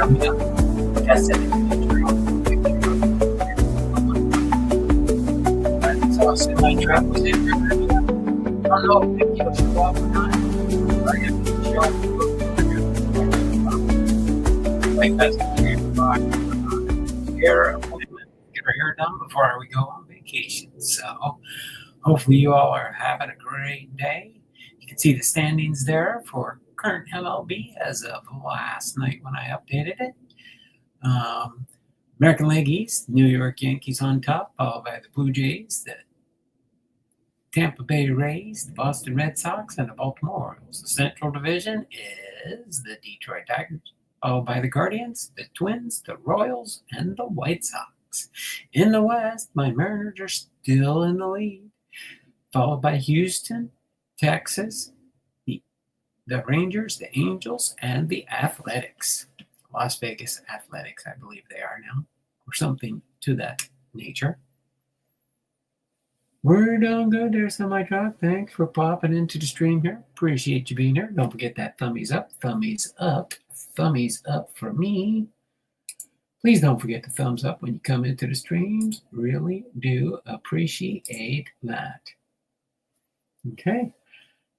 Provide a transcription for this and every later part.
hear me? Test it. So semi-truck was in there. I don't know if you'll show up or not. I have to show up. Like that's a hair appointment. Get our hair done before we go on vacation. So hopefully you all are having a great day. You can see the standings there for current MLB as of last night when I updated it. American League East, New York Yankees on top, followed by the Blue Jays, the Tampa Bay Rays, the Boston Red Sox, and the Baltimore Orioles. The Central Division is the Detroit Tigers, followed by the Guardians, the Twins, the Royals, and the White Sox. In the West, my Mariners are still in the lead, followed by Houston, Texas, the Rangers, the Angels, and the Athletics. Las Vegas Athletics, I believe they are now, or something to that nature. We're doing good there, Semi-Truck. Thanks for popping into the stream here. Appreciate you being here. Don't forget that thummies up for me. Please don't forget the thumbs up when you come into the streams. Really do appreciate that. Okay.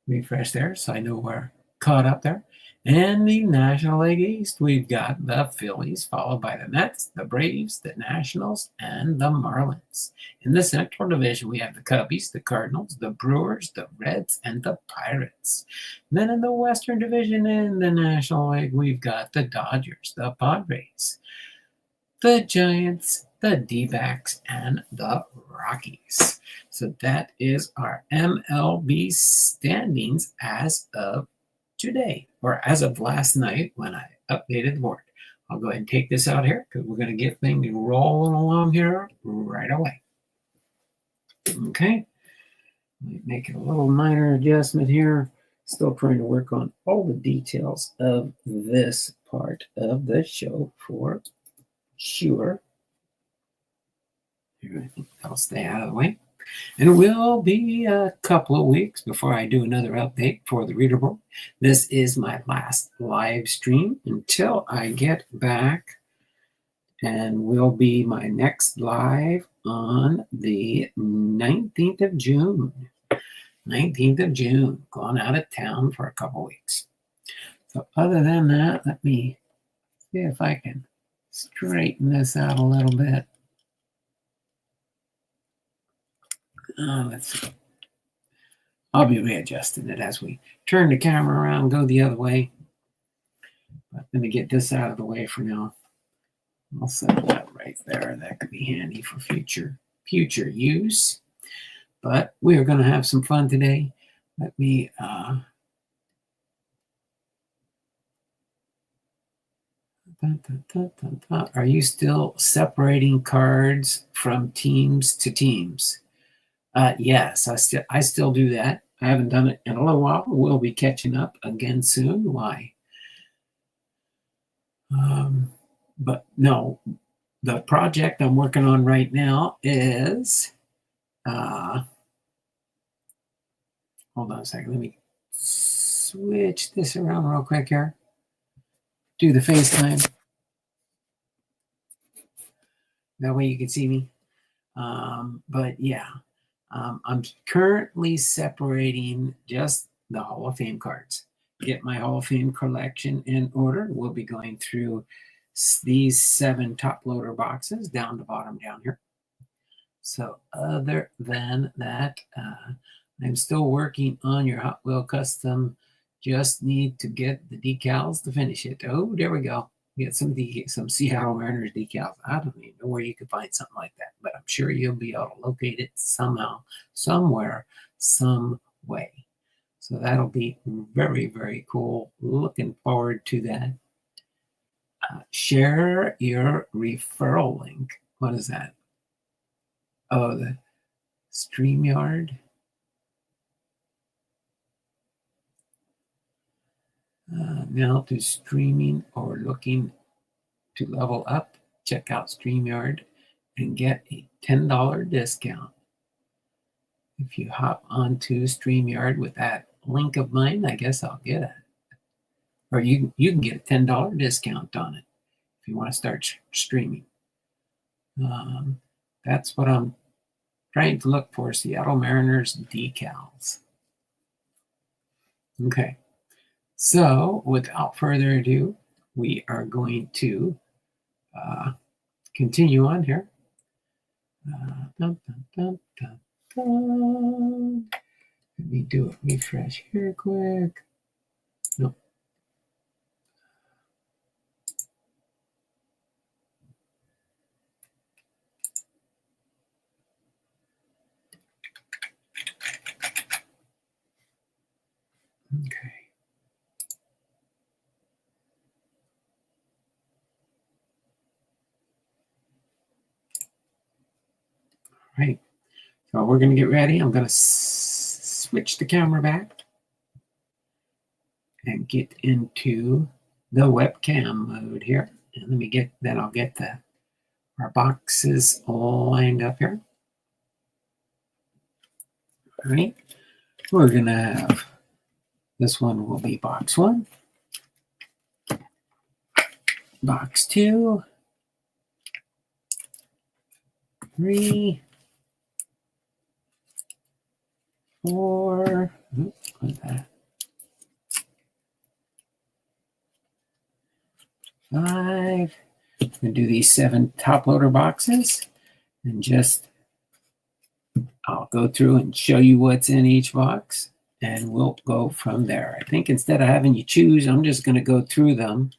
Refresh there so I know we're caught up there. In the National League East, we've got the Phillies, followed by the Mets, the Braves, the Nationals, and the Marlins. In the Central Division, we have the Cubbies, the Cardinals, the Brewers, the Reds, and the Pirates. Then in the Western Division in the National League, we've got the Dodgers, the Padres, the Giants, the D-backs, and the Rockies. So that is our MLB standings as of today, or as of last night when I updated the board. I'll go ahead and take this out here because we're going to get things rolling along here right away. Okay. Make it a little minor adjustment here. Still trying to work on all the details of this part of the show for sure. I'll stay out of the way. And it will be a couple of weeks before I do another update for the reader board. This is my last live stream until I get back, and will be my next live on the 19th of June. 19th of June, going out of town for a couple of weeks. So other than that, let me see if I can straighten this out a little bit. Let's see. I'll be readjusting it as we turn the camera around, go the other way. But let me get this out of the way for now. I'll set that right there. That could be handy for future use. But we are going to have some fun today. Let me are you still separating cards from teams to teams? Yes, I still do that. I haven't done it in a little while. We'll be catching up again soon. Why? But no, the project I'm working on right now is, hold on a second. Let me switch this around real quick here. Do the FaceTime. That way you can see me. But yeah. I'm currently separating just the Hall of Fame cards. Get my Hall of Fame collection in order. We'll be going through these 7 top loader boxes down to bottom down here. So other than that, I'm still working on your Hot Wheel Custom. Just need to get the decals to finish it. Oh, there we go. Get some Seattle Mariners decals. I don't even know where you could find something like that, but I'm sure you'll be able to locate it somehow, somewhere, some way. So that'll be very, very cool. Looking forward to that. Share your referral link. What is that? Oh, the StreamYard. Now to streaming or looking to level up, check out StreamYard and get a $10 discount. If you hop onto StreamYard with that link of mine, I guess I'll get it. Or you can get a $10 discount on it. if you want to start streaming. That's what I'm trying to look for, Seattle Mariners decals. Okay, so without further ado, we are going to continue on here. Let me do a refresh here quick. Nope. Okay. All right. So we're going to get ready. I'm going to switch the camera back and get into the webcam mode here. And let me get, then I'll get our boxes all lined up here. All right. We're going to have, this one will be box 1, box 2, 3, 4, what's that? 5. I'm going to do these 7 top loader boxes and just, I'll go through and show you what's in each box and we'll go from there. I think instead of having you choose, I'm just going to go through them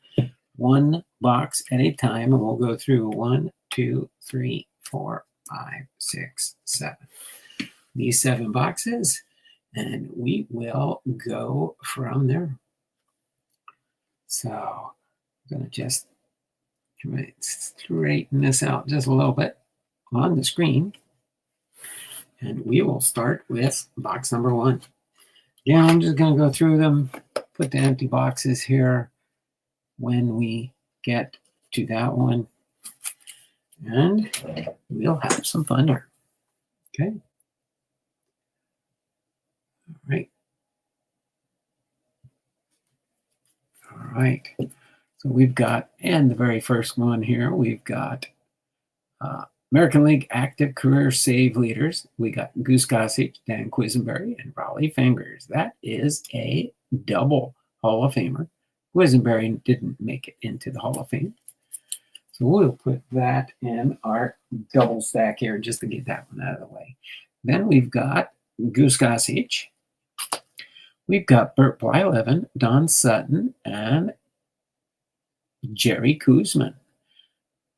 one box at a time and we'll go through 1, 2, 3, 4, 5, 6, 7. These 7 boxes and we will go from there. So I'm going to just straighten this out just a little bit on the screen. And we will start with box number 1. Yeah, I'm just going to go through them, put the empty boxes here when we get to that one. And we'll have some fun here. Okay. All right. All right. So we've got, and the very first one here, we've got American League active career save leaders. We got Goose Gossage, Dan Quisenberry, and Rollie Fingers. That is a double Hall of Famer. Quisenberry didn't make it into the Hall of Fame. So we'll put that in our double stack here just to get that one out of the way. Then we've got Goose Gossage. We've got Bert Blyleven, Don Sutton, and Jerry Koosman.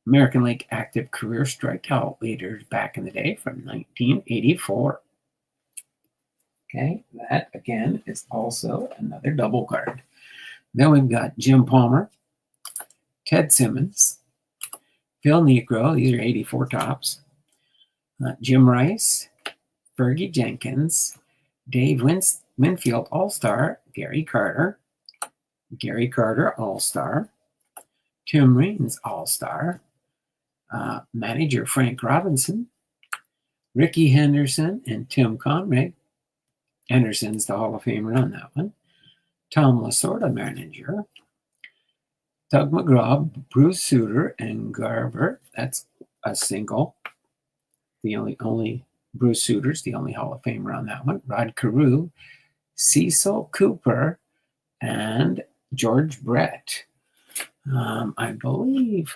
American League active career strikeout leaders back in the day from 1984. Okay, that again is also another double card. Then we've got Jim Palmer, Ted Simmons, Phil Niekro, these are 84 tops, Jim Rice, Fergie Jenkins, Dave Winfield All-Star, Gary Carter All-Star, Tim Raines All-Star, manager Frank Robinson, Ricky Henderson, and Tim Conrad. Henderson's the Hall of Famer on that one. Tom Lasorda, manager. Doug McGraw, Bruce Sutter, and Garver. That's a single. The only Bruce Sutter's the only Hall of Famer on that one. Rod Carew, Cecil Cooper, and George Brett. I believe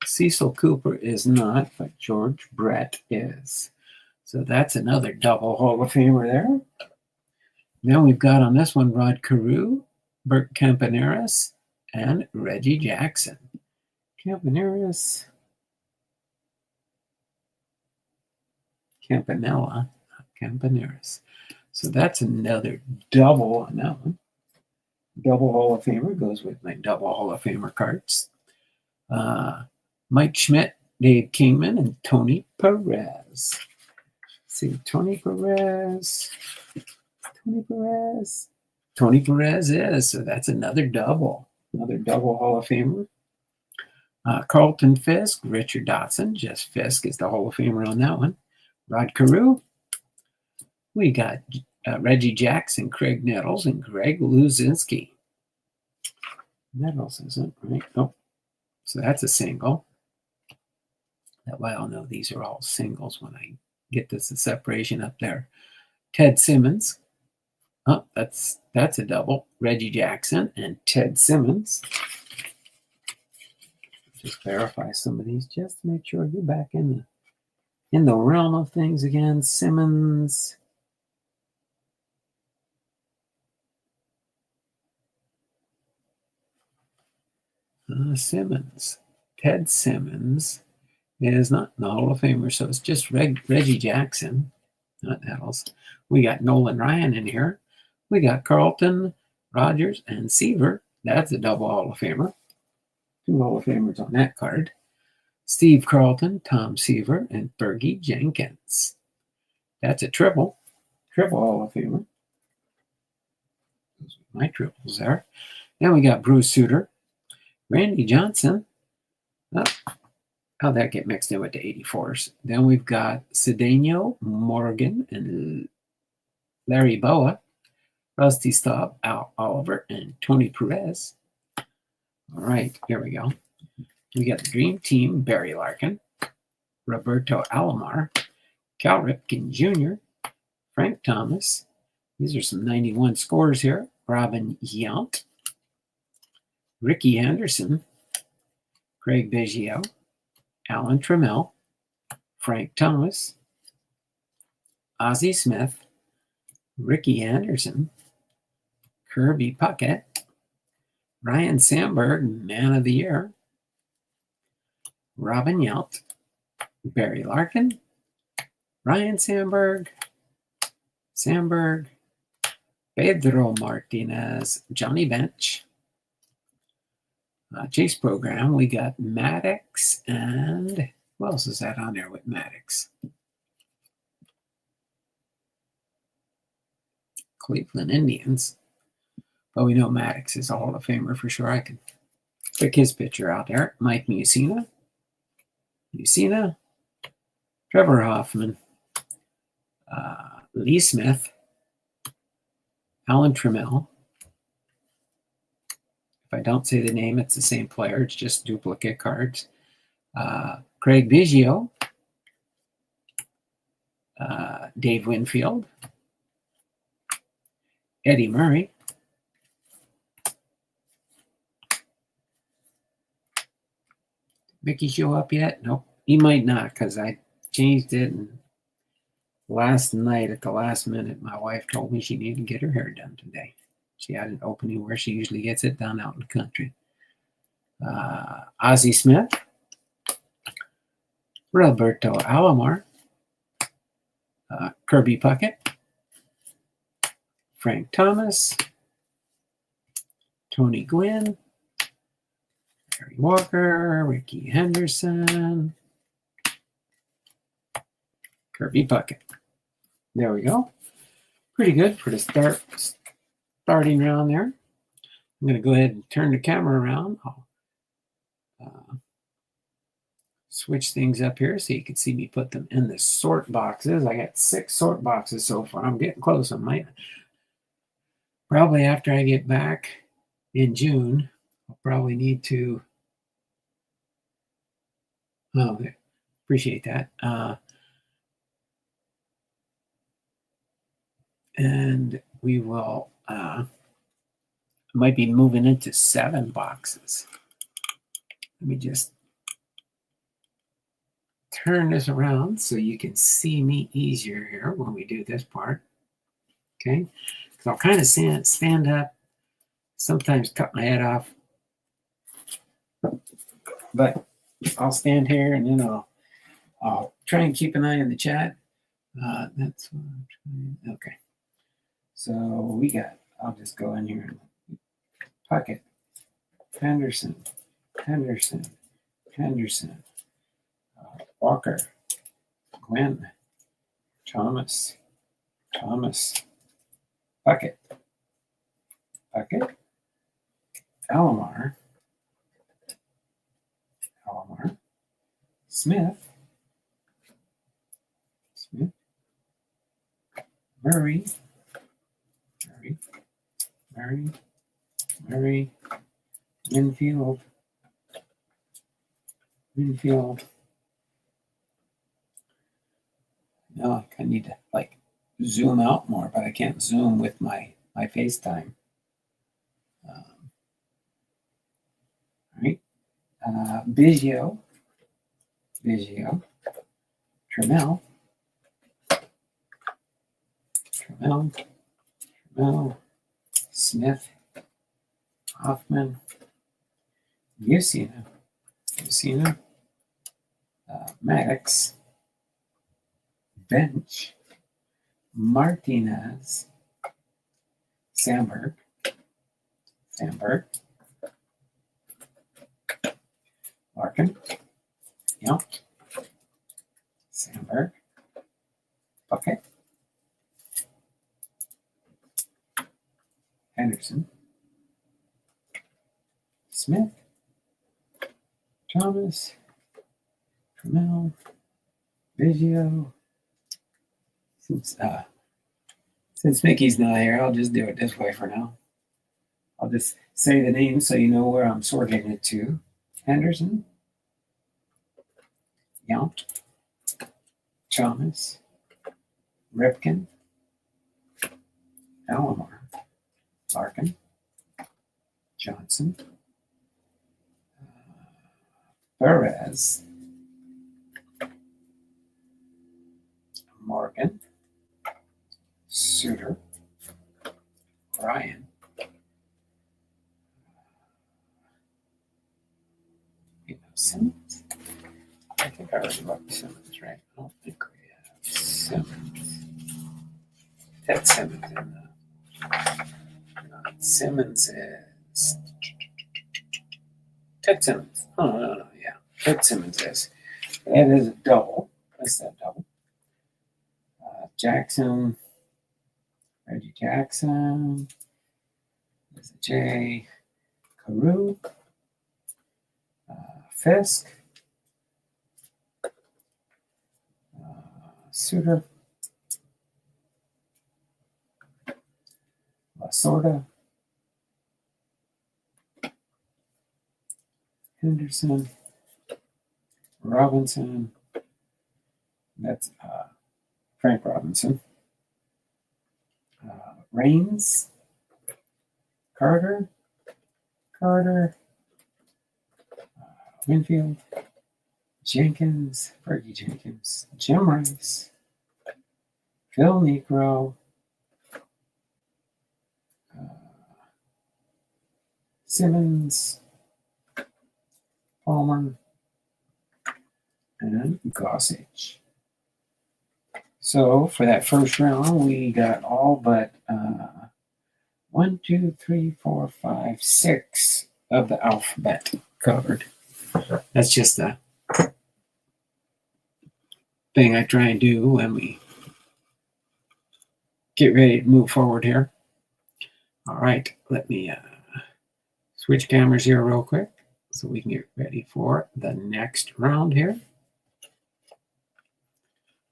Cecil Cooper is not, but George Brett is. So that's another double Hall of Famer there. Then we've got on this one Rod Carew, Bert Campaneris, and Reggie Jackson. Campanella, not Campaneris. So that's another double on that one. Double Hall of Famer goes with my double Hall of Famer cards. Mike Schmidt, Dave Kingman, and Tony Perez. Let's see, Tony Perez is, so that's another double Hall of Famer. Carlton Fisk, Richard Dotson, just Fisk is the Hall of Famer on that one. Rod Carew. We got Reggie Jackson, Craig Nettles, and Greg Luzinski. Nettles isn't, right? Nope. So that's a single. That way I'll know these are all singles when I get this separation up there. Ted Simmons. Oh, that's a double. Reggie Jackson and Ted Simmons. Just verify some of these just to make sure you're back in the realm of things again. Simmons. Simmons. Ted Simmons is not in the Hall of Famer, so it's just Reggie Jackson, not Nettles. We got Nolan Ryan in here. We got Carlton, Rogers, and Seaver. That's a double Hall of Famer. 2 Hall of Famers on that card. Steve Carlton, Tom Seaver, and Fergie Jenkins. That's a triple Hall of Famer. Those are my triples there. Then we got Bruce Sutter, Randy Johnson. Oh, how'd that get mixed in with the 84s? Then we've got Cedeno, Morgan, and Larry Boa, Rusty Staub, Al Oliver, and Tony Perez. All right, here we go. We got the Dream Team, Barry Larkin, Roberto Alomar, Cal Ripken Jr., Frank Thomas. These are some 91 scores here. Robin Yount, Ricky Anderson, Craig Biggio, Alan Trammell, Frank Thomas, Ozzie Smith, Ricky Anderson, Kirby Puckett, Ryan Sandberg, Man of the Year, Robin Yount, Barry Larkin, Ryan Sandberg, Pedro Martinez, Johnny Bench. Chase program, we got Maddox, and who else is that on there with Maddox? Cleveland Indians. But we know Maddox is a Hall of Famer for sure. I can pick his picture out there. Mike Mussina, Trevor Hoffman, Lee Smith, Alan Trammell. If I don't say the name, it's the same player. It's just duplicate cards. Craig Biggio, Dave Winfield, Eddie Murray, Mickey show up yet? Nope. He might not because I changed it. And last night at the last minute, my wife told me she needed to get her hair done today. She had an opening where she usually gets it done out in the country. Ozzie Smith, Roberto Alomar, Kirby Puckett, Frank Thomas, Tony Gwynn, Harry Walker, Ricky Henderson, Kirby Puckett. There we go. Pretty good for the starting round there. I'm going to go ahead and turn the camera around. I'll switch things up here so you can see me put them in the sort boxes. I got 6 sort boxes so far. I'm getting close. I might probably after I get back in June, I'll probably need to. Oh, appreciate that. And we will might be moving into 7 boxes. Let me just turn this around so you can see me easier here when we do this part. Okay, because I'll kind of stand up, sometimes cut my head off, but I'll stand here and then I'll try and keep an eye on the chat. That's what I'm trying. Okay, so we got. I'll just go in here and Puckett, Henderson, Walker, Gwynn, Thomas, Puckett, Alomar, Smith, Murray, Winfield. No, I need to like zoom out more, but I can't zoom with my FaceTime. All right. Biggio. Trammell. Smith. Hoffman. Mussina. Maddox. Bench. Martinez. Sandberg. Larkin. Yep. Sandberg. Bucket. Henderson. Smith. Thomas. Trammell. Biggio. Since Mickey's not here, I'll just do it this way for now. I'll just say the name so you know where I'm sorting it to. Henderson. Yount. Thomas. Ripken. Alomar. Larkin. Johnson. Perez. Morgan. Suter. Ryan. Simmons. I think I already looked Simmons, right? I don't think we have Simmons. Ted Simmons in the Simmons is Ted Simmons. Oh no, yeah. Ted Simmons is. That is a double. That's that double. Jackson. Reggie Jackson. There's a J. Carew. Fisk. Suter. Lasorda. Henderson. Robinson. That's Frank Robinson. Raines. Carter. Winfield. Jenkins. Fergie Jenkins. Jim Rice. Phil Niekro. Simmons. Palmer. And Gossage. So for that first round, we got all but 1, 2, 3, 4, 5, 6 of the alphabet covered. That's just a thing I try and do when we get ready to move forward here. All right, let me switch cameras here real quick so we can get ready for the next round here.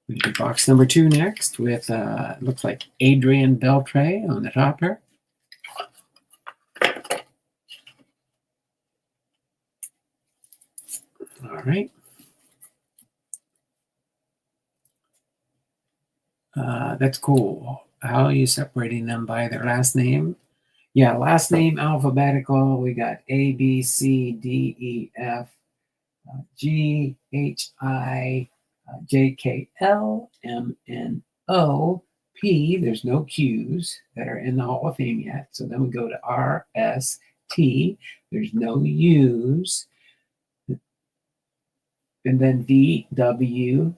We do box number 2 next with, looks like Adrian Beltre on the top here. All right. That's cool. How are you separating them by their last name? Yeah, last name alphabetical. We got A, B, C, D, E, F, G, H, I, J, K, L, M, N, O, P. There's no Q's that are in the Hall of Fame yet. So then we go to R, S, T. There's no U's. And then V, W,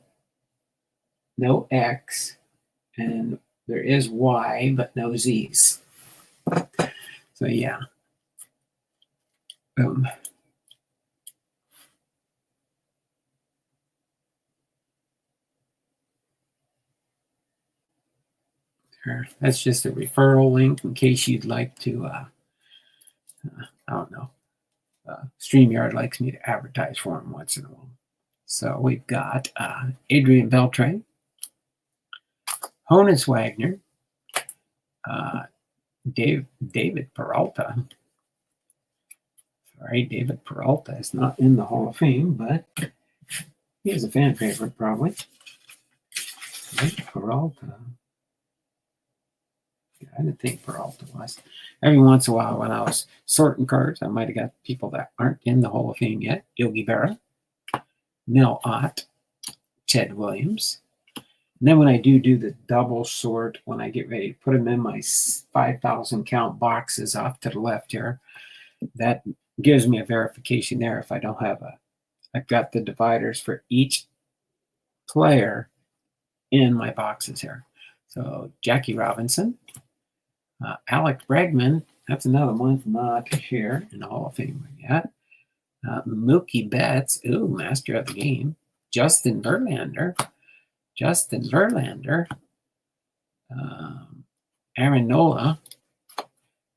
no X. And there is Y, but no Z's. So yeah. Boom. That's just a referral link in case you'd like to, I don't know, StreamYard likes me to advertise for them once in a while. So we've got Adrian Beltre, Honus Wagner, David Peralta, Sorry, David Peralta is not in the Hall of Fame, but he is a fan favorite, probably. Right, Peralta. Yeah, I didn't think Peralta was. Every once in a while, when I was sorting cards, I might have got people that aren't in the Hall of Fame yet. Yogi Berra, Mel Ott, Ted Williams. And then when I do the double sort, when I get ready to put them in my 5,000 count boxes off to the left here, that gives me a verification there if I don't have I've got the dividers for each player in my boxes here. So Jackie Robinson, Alec Bregman, that's another one not here in the Hall of Fame yet. Mookie Betts, ooh, master of the game. Justin Verlander, Aaron Nola,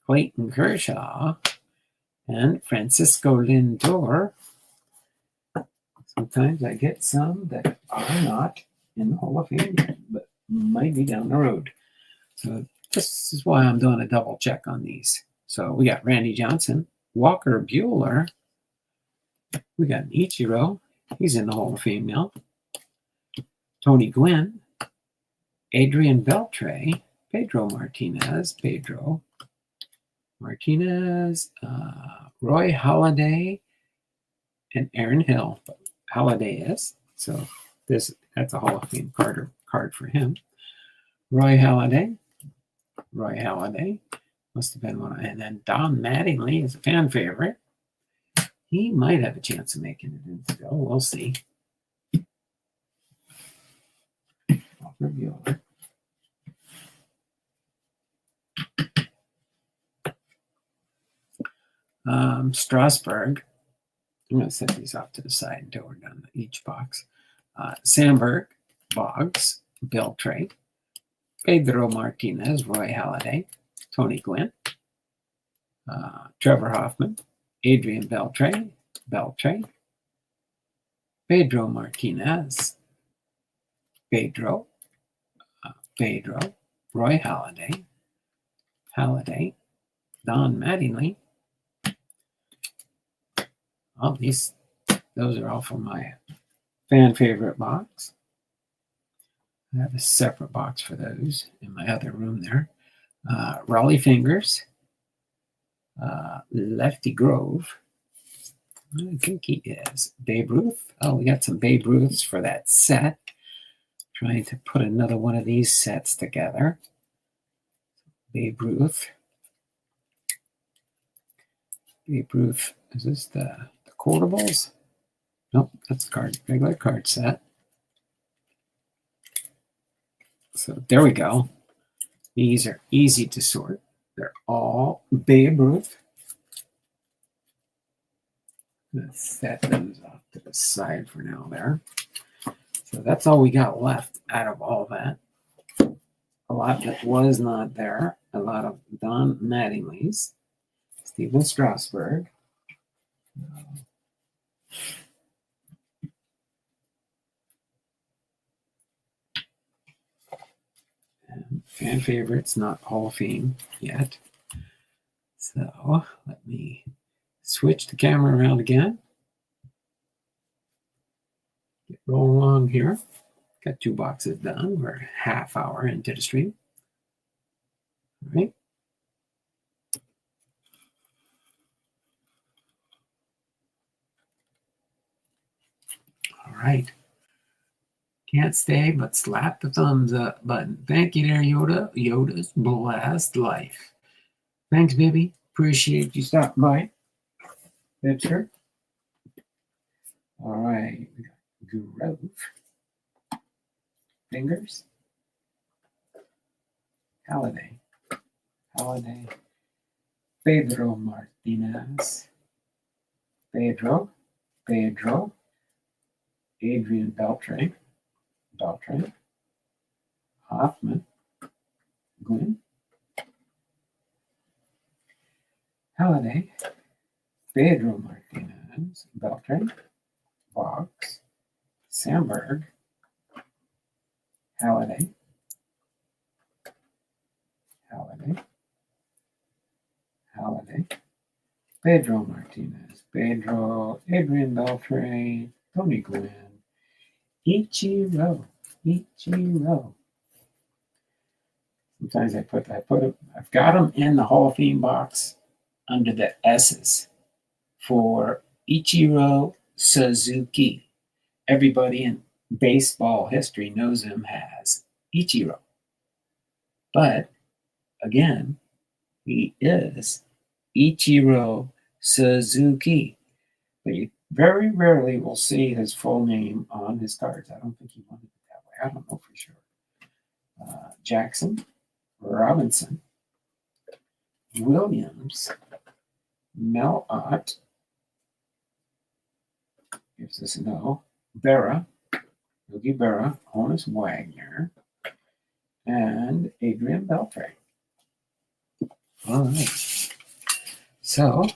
Clayton Kershaw, and Francisco Lindor. Sometimes I get some that are not in the Hall of Fame yet, but might be down the road. So this is why I'm doing a double check on these. So we got Randy Johnson, Walker Buehler. We got Ichiro. He's in the Hall of Fame now. Tony Gwynn, Adrian Beltre, Pedro Martinez, Roy Halladay, and Aaron Hill. Halladay is. So that's a Hall of Fame card for him. Roy Halladay. Must have been one. And then Don Mattingly is a fan favorite. He might have a chance of making it in still. We'll see. Walker Buehler. Strasburg. I'm going to set these off to the side until we're done with each box. Sandberg, Boggs, Beltre, Pedro Martinez, Roy Halladay, Tony Gwynn, Trevor Hoffman, Adrian Beltre, Pedro Martinez, Pedro, Roy Halladay, Don Mattingly. Oh, those are all from my fan favorite box. I have a separate box for those in my other room there. Raleigh Fingers, Lefty Grove. I think he is. Babe Ruth. Oh, we got some Babe Ruths for that set. Trying to put another one of these sets together. Babe Ruth. Is this the quotables? Nope, that's regular card set. So there we go. These are easy to sort. They're all Babe Ruth. Let's set those off to the side for now there. So that's all we got left out of all that. A lot that was not there. A lot of Don Mattingly's. Steven Strasburg. And fan favorites, not Hall of Fame yet. So let me switch the camera around again. Get rolling along here. Got 2 boxes done. We're a half hour into the stream. All right. All right. Can't stay but slap the thumbs up button. Thank you there, Yoda. Yoda's Blast Life. Thanks, baby. Appreciate you stopping by. That's her. All right. We got Grove. Fingers. Halladay. Pedro Martinez. Pedro. Adrian Beltre. Hoffman. Gwynn. Halladay. Pedro Martinez. Beltre. Boggs. Sandberg. Halladay. Pedro Martinez. Pedro, Adrian Beltre, Tony Gwynn, Ichiro. Sometimes I've got them in the Hall of Fame box under the S's for Ichiro Suzuki. Everybody in baseball history knows him as Ichiro. But again, he is Ichiro Suzuki. But you very rarely will see his full name on his cards. I don't think he wanted it that way. I don't know for sure. Jackson, Robinson, Williams, Mel Ott, gives us no, Berra, Yogi Berra, Honus Wagner, and Adrian Beltre. All right. So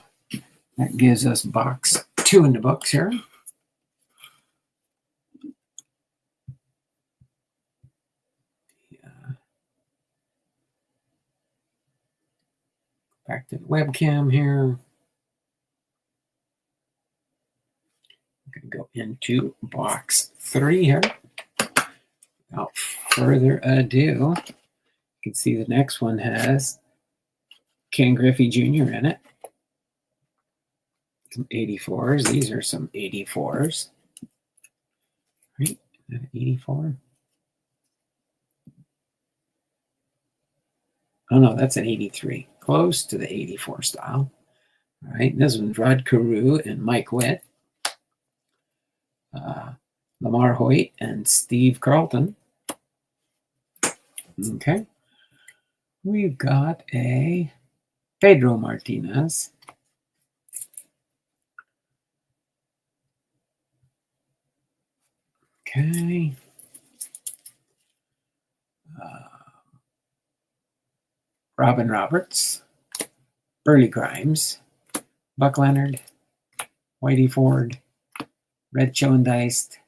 that gives us box 2 in the books here. Back to the webcam here. I'm going to go into box 3 here. Without further ado, you can see the next one has Ken Griffey Jr. in it. Some 84s. These are some 84s. Right? 84. Oh no, that's an 83. Close to the 84 style. All right, this one's Rod Carew and Mike Witt. Lamar Hoyt and Steve Carlton. Okay. We've got a Pedro Martinez. Okay. Robin Roberts, Burley Grimes, Buck Leonard, Whitey Ford, Red Schoendeist,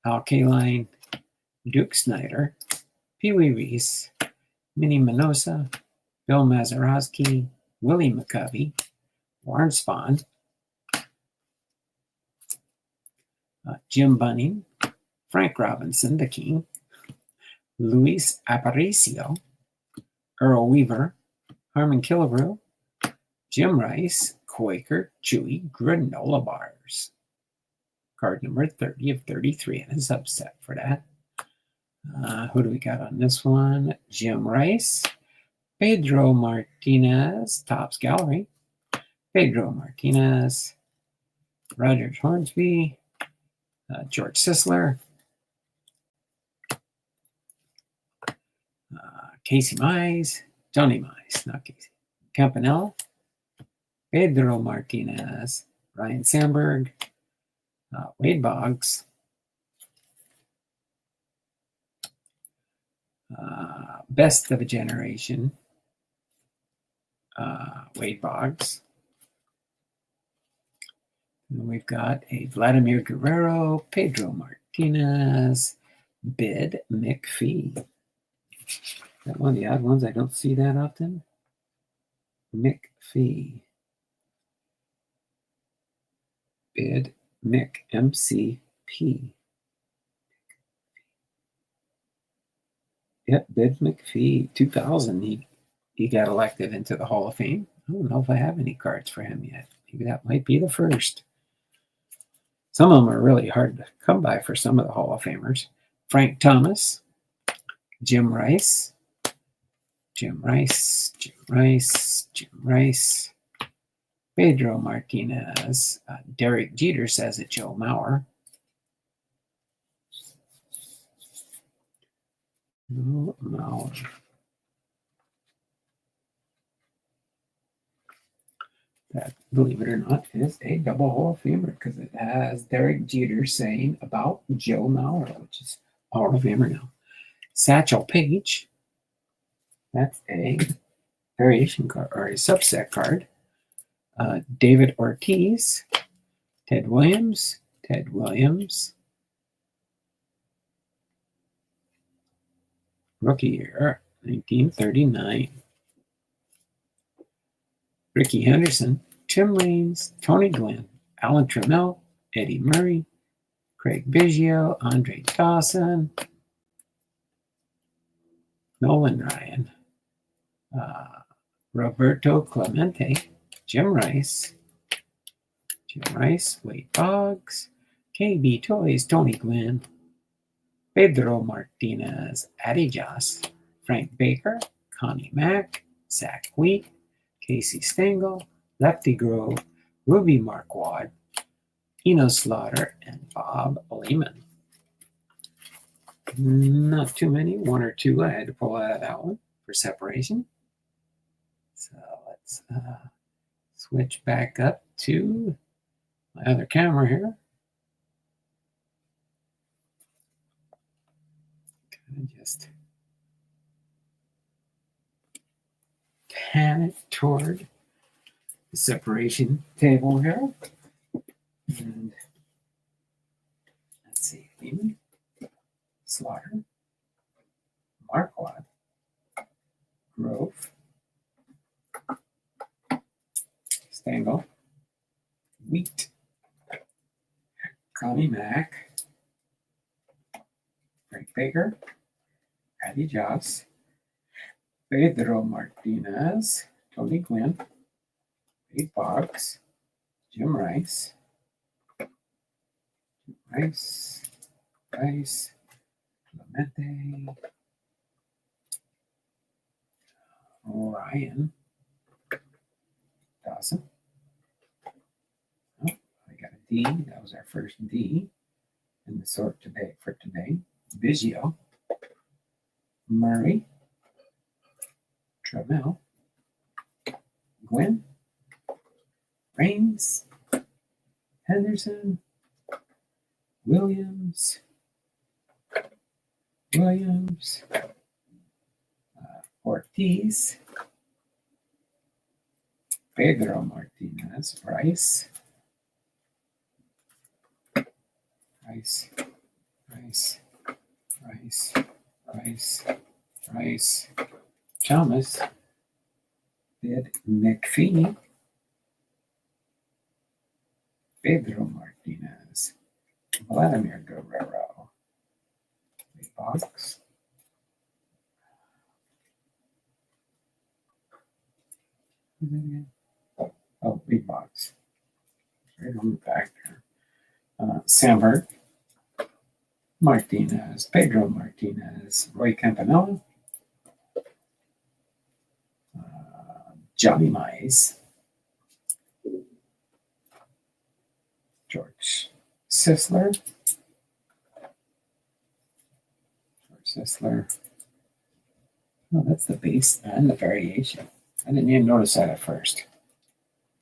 Al Kaline, Duke Snyder, Pee Wee Reese, Minnie Minosa, Bill Mazeroski, Willie McCovey, Warren Spahn, Jim Bunning, Frank Robinson, the King, Luis Aparicio, Earl Weaver, Harmon Killebrew, Jim Rice, Quaker, Chewy, Granola Bars. Card number 30 of 33 and a subset for that. Who do we got on this one? Jim Rice, Pedro Martinez, Topps Gallery, Pedro Martinez, Roger Hornsby, George Sisler, Casey Mize, Johnny Mize, not Casey, Campanella, Pedro Martinez, Ryan Sandberg, Wade Boggs, Best of a Generation, Wade Boggs. And we've got a Vladimir Guerrero, Pedro Martinez, Bid McPhee. Is that one of the odd ones? I don't see that often. McPhee. Bid Mick, MCP. Yep, Bid McPhee, 2000. He got elected into the Hall of Fame. I don't know if I have any cards for him yet. Maybe that might be the first. Some of them are really hard to come by for some of the Hall of Famers. Frank Thomas, Jim Rice, Pedro Martinez, Derek Jeter says it, Joe Mauer. Joe Mauer. That, believe it or not, is a double Hall of Famer because it has Derek Jeter saying about Joe Mauer, which is Hall of Famer now. Satchel Paige. That's a variation card or a subset card. David Ortiz, Ted Williams, rookie year, 1939. Ricky Henderson, Tim Raines, Tony Gwynn, Alan Trammell, Eddie Murray, Craig Biggio, Andre Dawson, Nolan Ryan, Roberto Clemente, Jim Rice, Wade Boggs, KB Toys, Tony Gwynn, Pedro Martinez, Addy Joss, Frank Baker, Connie Mack, Zach Wheat, Casey Stengel, Lefty Grove, Ruby Marquardt, Eno Slaughter, and Bob Lehman. Not too many, one or two I had to pull out of that one for separation. So let's switch back up to my other camera here. Kind of just pan it toward the separation table here. And let's see, Lehman, Slaughter, Marquardt, Grove, Stengel, Wheat, Connie Mack, Frank Baker, Addy Joss, Pedro Martinez, Tony Gwynn, Wade Boggs, Jim Rice, Clemente, Ryan, Dawson. Oh, I got a D. That was our first D in the sort today for today. Biggio, Murray, Trammell, Gwynn, Raines, Henderson, Williams, Ortiz, Pedro Martinez, Rice, Thomas, Ed McPhee, Pedro Martinez, Vladimir Guerrero, Big Box, Big Box, right on the back there. Samberg, Martinez, Pedro Martinez, Roy Campanella, Johnny Mize, George Sisler. Oh, that's the base and the variation. I didn't even notice that at first.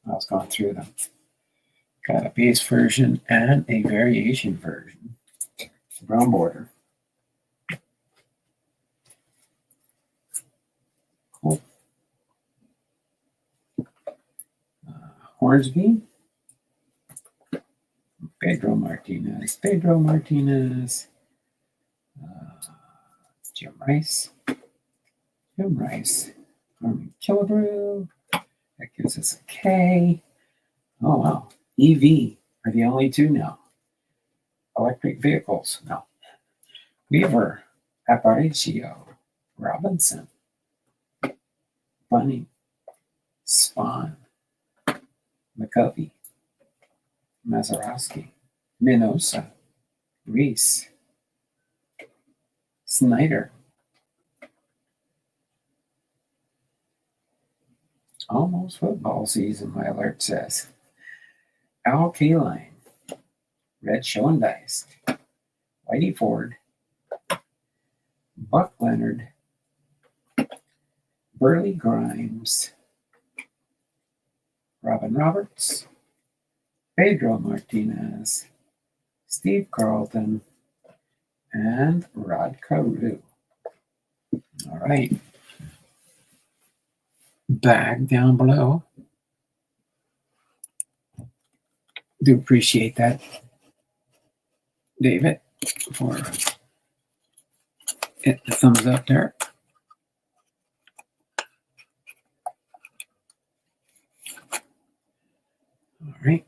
I was going through them. Got a base version and a variation version. Brown border. Cool. Hornsby. Pedro Martinez. Jim Rice. Armin Killebrew. That gives us a K. Oh, wow. EV are the only two now. Electric vehicles. No. Weaver. Aparicio. Robinson. Bunny. Spawn. McCovey. Mazeroski. Minosa. Reese. Snyder. Almost football season, my alert says. Al Kaline. Red Schoendeist. Whitey Ford. Buck Leonard. Burley Grimes. Robin Roberts. Pedro Martinez. Steve Carlton. And Rod Carew. All right. Bag down below. Do appreciate that, David, for hitting the thumbs up there. All right.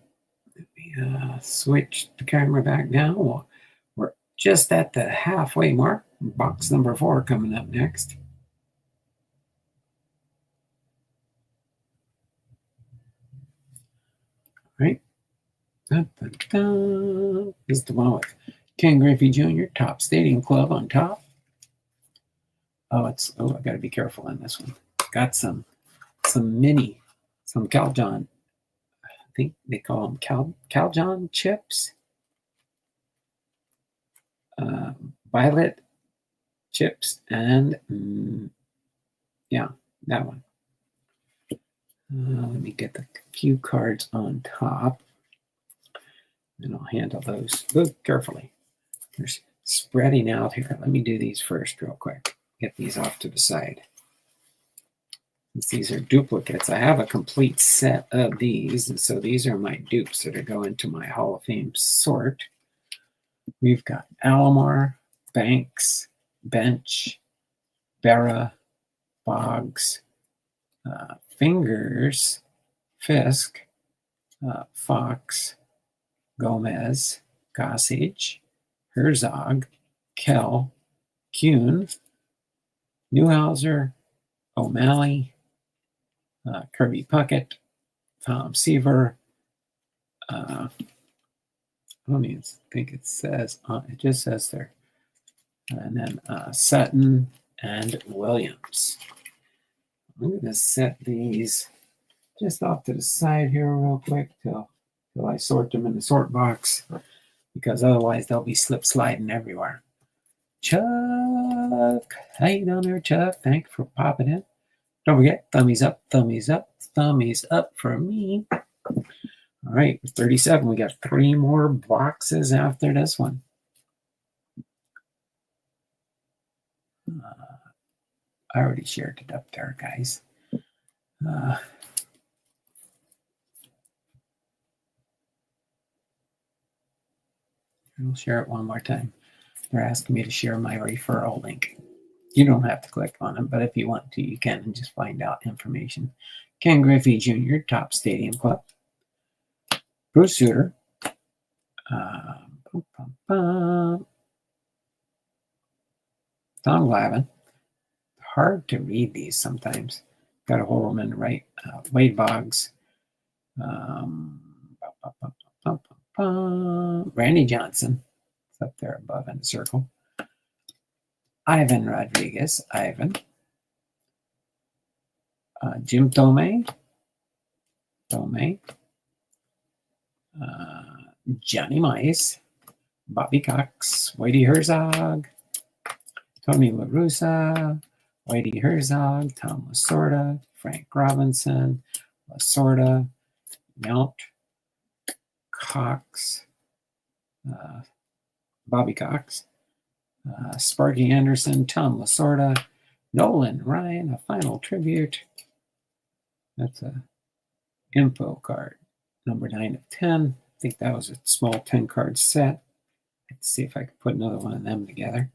Let me me switch the camera back now. We're just at the halfway mark. Box number 4 coming up next. All right. Dun, dun, dun. This is the one with Ken Griffey Jr., Top Stadium Club on top. Oh, I got to be careful on this one. Got some Calgon. I think they call them Calgon chips. Violet chips and yeah, that one. Let me get the cue cards on top, and I'll handle those carefully. They're spreading out here. Let me do these first real quick. Get these off to the side. Since these are duplicates, I have a complete set of these, and so these are my dupes that are going to my Hall of Fame sort. We've got Alomar, Banks, Bench, Berra, Boggs, Fingers, Fisk, Fox, Gomez, Gossage, Herzog, Kell, Kuhn, Newhouser, O'Malley, Kirby Puckett, Tom Seaver. I don't even think it says, it just says there. And then Sutton and Williams. I'm going to set these just off to the side here real quick till I sort them in the sort box, because otherwise they'll be sliding everywhere. Chuck, how you doing there, Chuck? Thanks for popping in. Don't forget, thummies up, thummies up, thummies up for me. All right, 37. We got 3 more boxes after this one. I already shared it up there, guys. I'll share it one more time. They're asking me to share my referral link. You don't have to click on it, but if you want to, you can and just find out information. Ken Griffey Jr., Top Stadium Club. Bruce Sutter. Tom Glavine. Hard to read these sometimes. Got to hold them in the right. Wade Boggs. Randy Johnson. It's up there above in the circle. Ivan Rodriguez. Ivan. Jim Thome. Johnny Mice. Bobby Cox. Whitey Herzog. Tony La Russa. Whitey Herzog, Tom Lasorda, Frank Robinson, Lasorda, Yount, Cox, Bobby Cox, Sparky Anderson, Tom Lasorda, Nolan Ryan, a final tribute. That's a info card, number 9 of 10. I think that was a small 10-card set. Let's see if I can put another one of them together.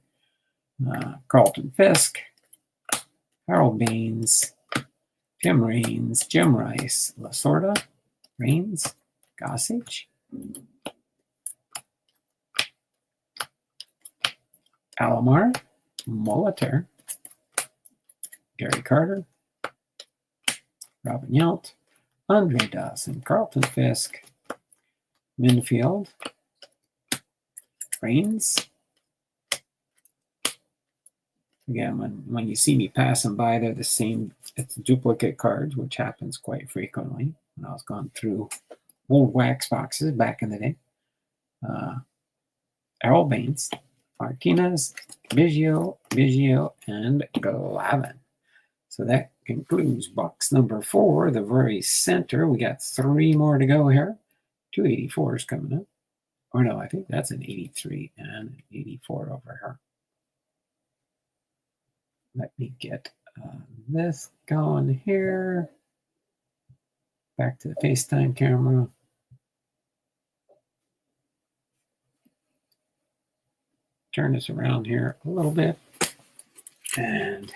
Carlton Fisk. Harold Baines, Jim Raines, Jim Rice, Lasorda, Raines, Gossage, Alomar, Molitor, Gary Carter, Robin Yount, Andre Dawson, Carlton Fisk, Minfield, Raines. Again, when you see me passing by, they're the same. It's duplicate cards, which happens quite frequently when I was going through old wax boxes back in the day. Errol Baines, Martinez, Biggio, and Glavine. So that concludes box number 4, the very center. We got 3 more to go here. 2 84s coming up. Or no, I think that's an 83 and an 84 over here. Let me get this going here. Back to the FaceTime camera. Turn this around here a little bit. And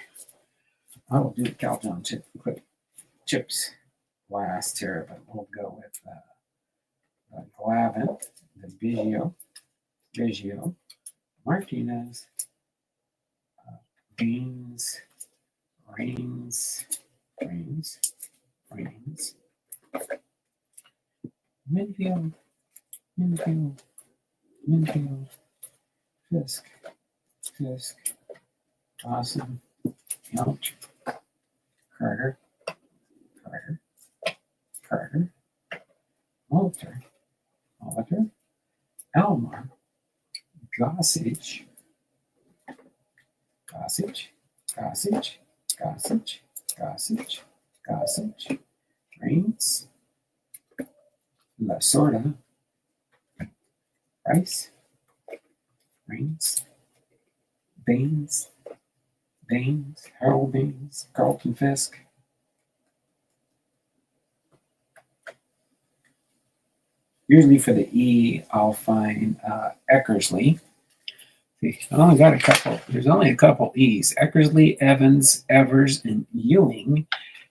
I will do the Calgon chips last here, but we'll go with Glavin, the Biggio, Martinez, Reigns, Minfield, Fisk, Dawson, Yount, Carter, Walter, Almar, Gossage, Reigns, Lasorda, Rice, Reigns, Baines, Harold Baines, Carlton Fisk. Usually for the E, I'll find Eckersley. I only got a couple. There's only a couple E's. Eckersley, Evans, Evers, and Ewing.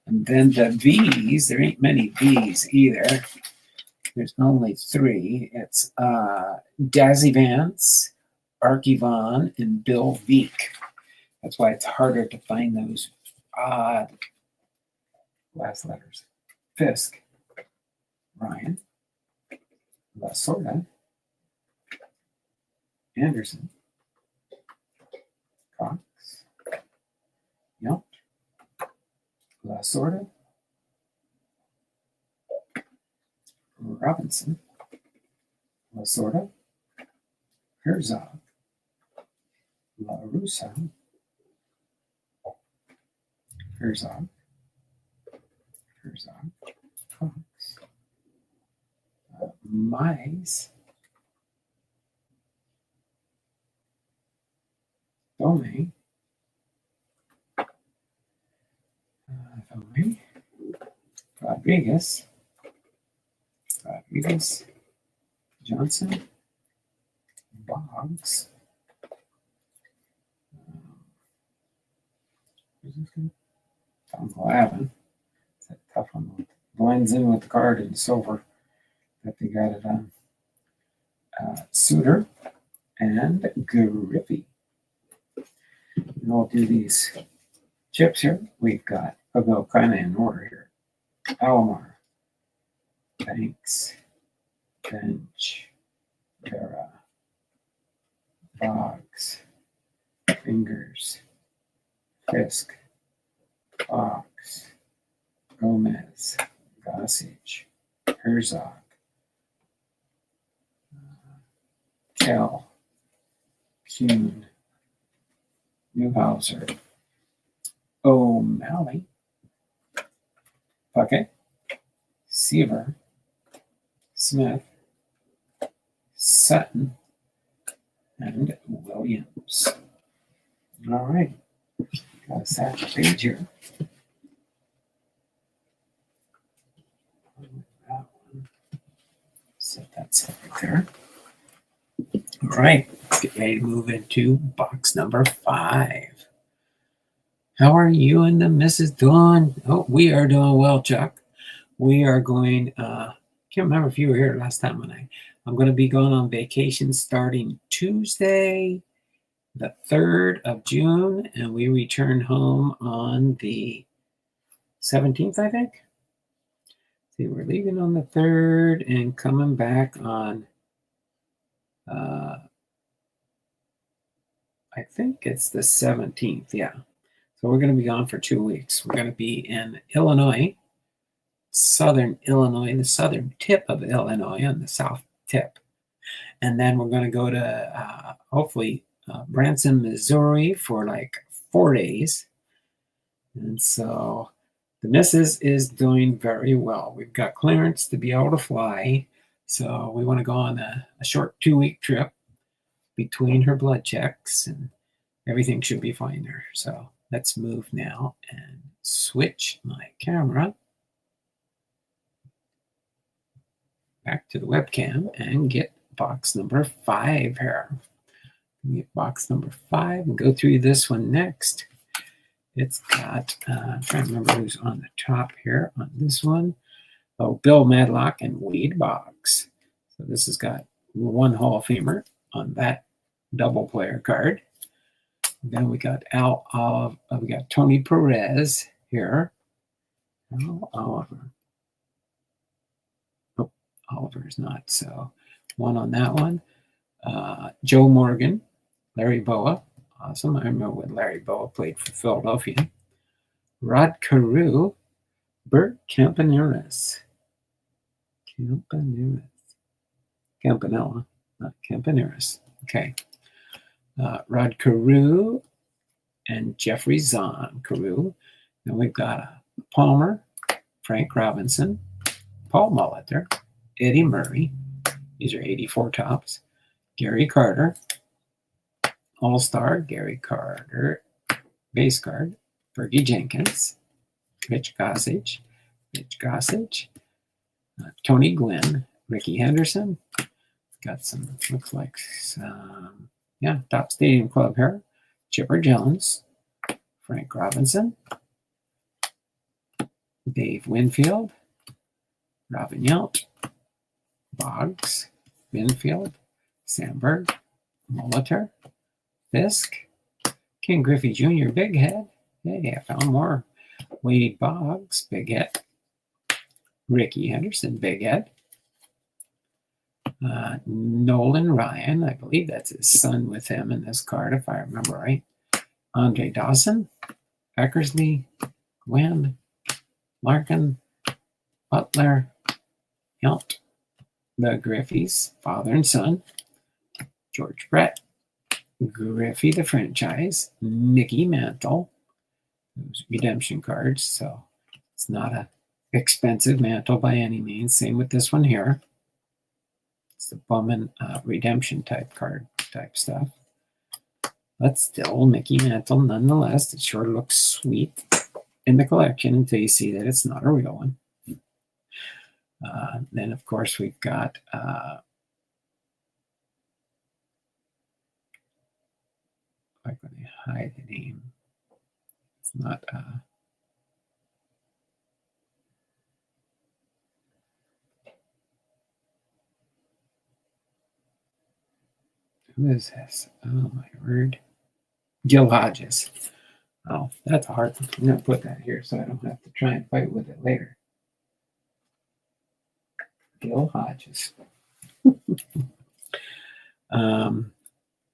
And then the V's, there ain't many V's either. There's only 3. It's Dazzy Vance, Archie Vaughn, and Bill Veek. That's why it's harder to find those odd last letters. Fisk, Ryan, Lasorda, Anderson, Cox, Yount, Lasorda, Robinson, Lasorda, Herzog, La Russa, Herzog, Cox, Mize, Dome, Rodriguez, Johnson, Boggs, Tom Glavin. It's a tough one. Blends in with the card in silver that they got it on. Suter and Griffey. And we'll do these chips here. We've got, I'll go kind of in order here. Alomar, Banks, Bench, Vera, Boggs, Fingers, Fisk, Fox, Gomez, Gossage, Herzog, Kell, Kuhn, Newhauser, O'Malley, Puckett, Seaver, Smith, Sutton, and Williams. All right. Got a second page here. That one. Set that separate there. All right. Let's get ready to move into box number 5. How are you and the Mrs. doing? Oh, we are doing well, Chuck. We are going, can't remember if you were here last time when I'm going to be going on vacation starting Tuesday, the 3rd of June, and we return home on the 17th, I think. See, we're leaving on the 3rd and coming back on, I think it's the 17th, yeah. So we're going to be gone for 2 weeks. We're going to be in Illinois, southern Illinois, the southern tip of Illinois on the south tip. And then we're going to go to, hopefully, Branson, Missouri for like 4 days. And so the missus is doing very well. We've got clearance to be able to fly. So we want to go on a short 2-week trip between her blood checks, and everything should be fine there. So let's move now and switch my camera back to the webcam and get box number 5 here. Get box number 5 and go through this one next. It's got, I'm trying to remember who's on the top here on this one. Oh, Bill Madlock and Wade Boggs. So this has got one Hall of Famer on that double player card. Then we got we got Tony Perez here. Al Oliver. Oh, Oliver's not. So one on that one. Joe Morgan, Larry Boa. Awesome. I remember when Larry Boa played for Philadelphia. Rod Carew, Bert Campaneris. Campanella, not Campaneris. Okay. Rod Carew and Jeffrey Zahn Carew. Then we've got Palmer, Frank Robinson, Paul Molitor, Eddie Murray. These are 84 tops. Gary Carter, All-Star Gary Carter, base card. Fergie Jenkins, Rich Gossage, Tony Gwynn, Ricky Henderson. Got some, looks like some, Top Stadium Club here. Chipper Jones, Frank Robinson, Dave Winfield, Robin Yount, Boggs, Winfield, Sandberg, Molitor, Fisk, King Griffey Jr., Big Head. Hey, I found more. Wade Boggs, Big Head. Ricky Henderson, Big Head. Nolan Ryan, I believe that's his son with him in this card, if I remember right. Andre Dawson, Eckersley, Gwynn, Larkin, Butler, Yount, the Griffeys, father and son, George Brett, Griffey the franchise, Mickey Mantle, those redemption cards, so it's not a expensive mantle by any means. Same with this one here. It's the Bowman redemption type card type stuff. But still, Mickey Mantle nonetheless. It sure looks sweet in the collection until you see that it's not a real one. Then, of course, we've got I'm going to hide the name. It's not. Who is this? Oh, my word. Gil Hodges. Oh, that's a hard one. I'm going to put that here so I don't have to try and fight with it later. Gil Hodges.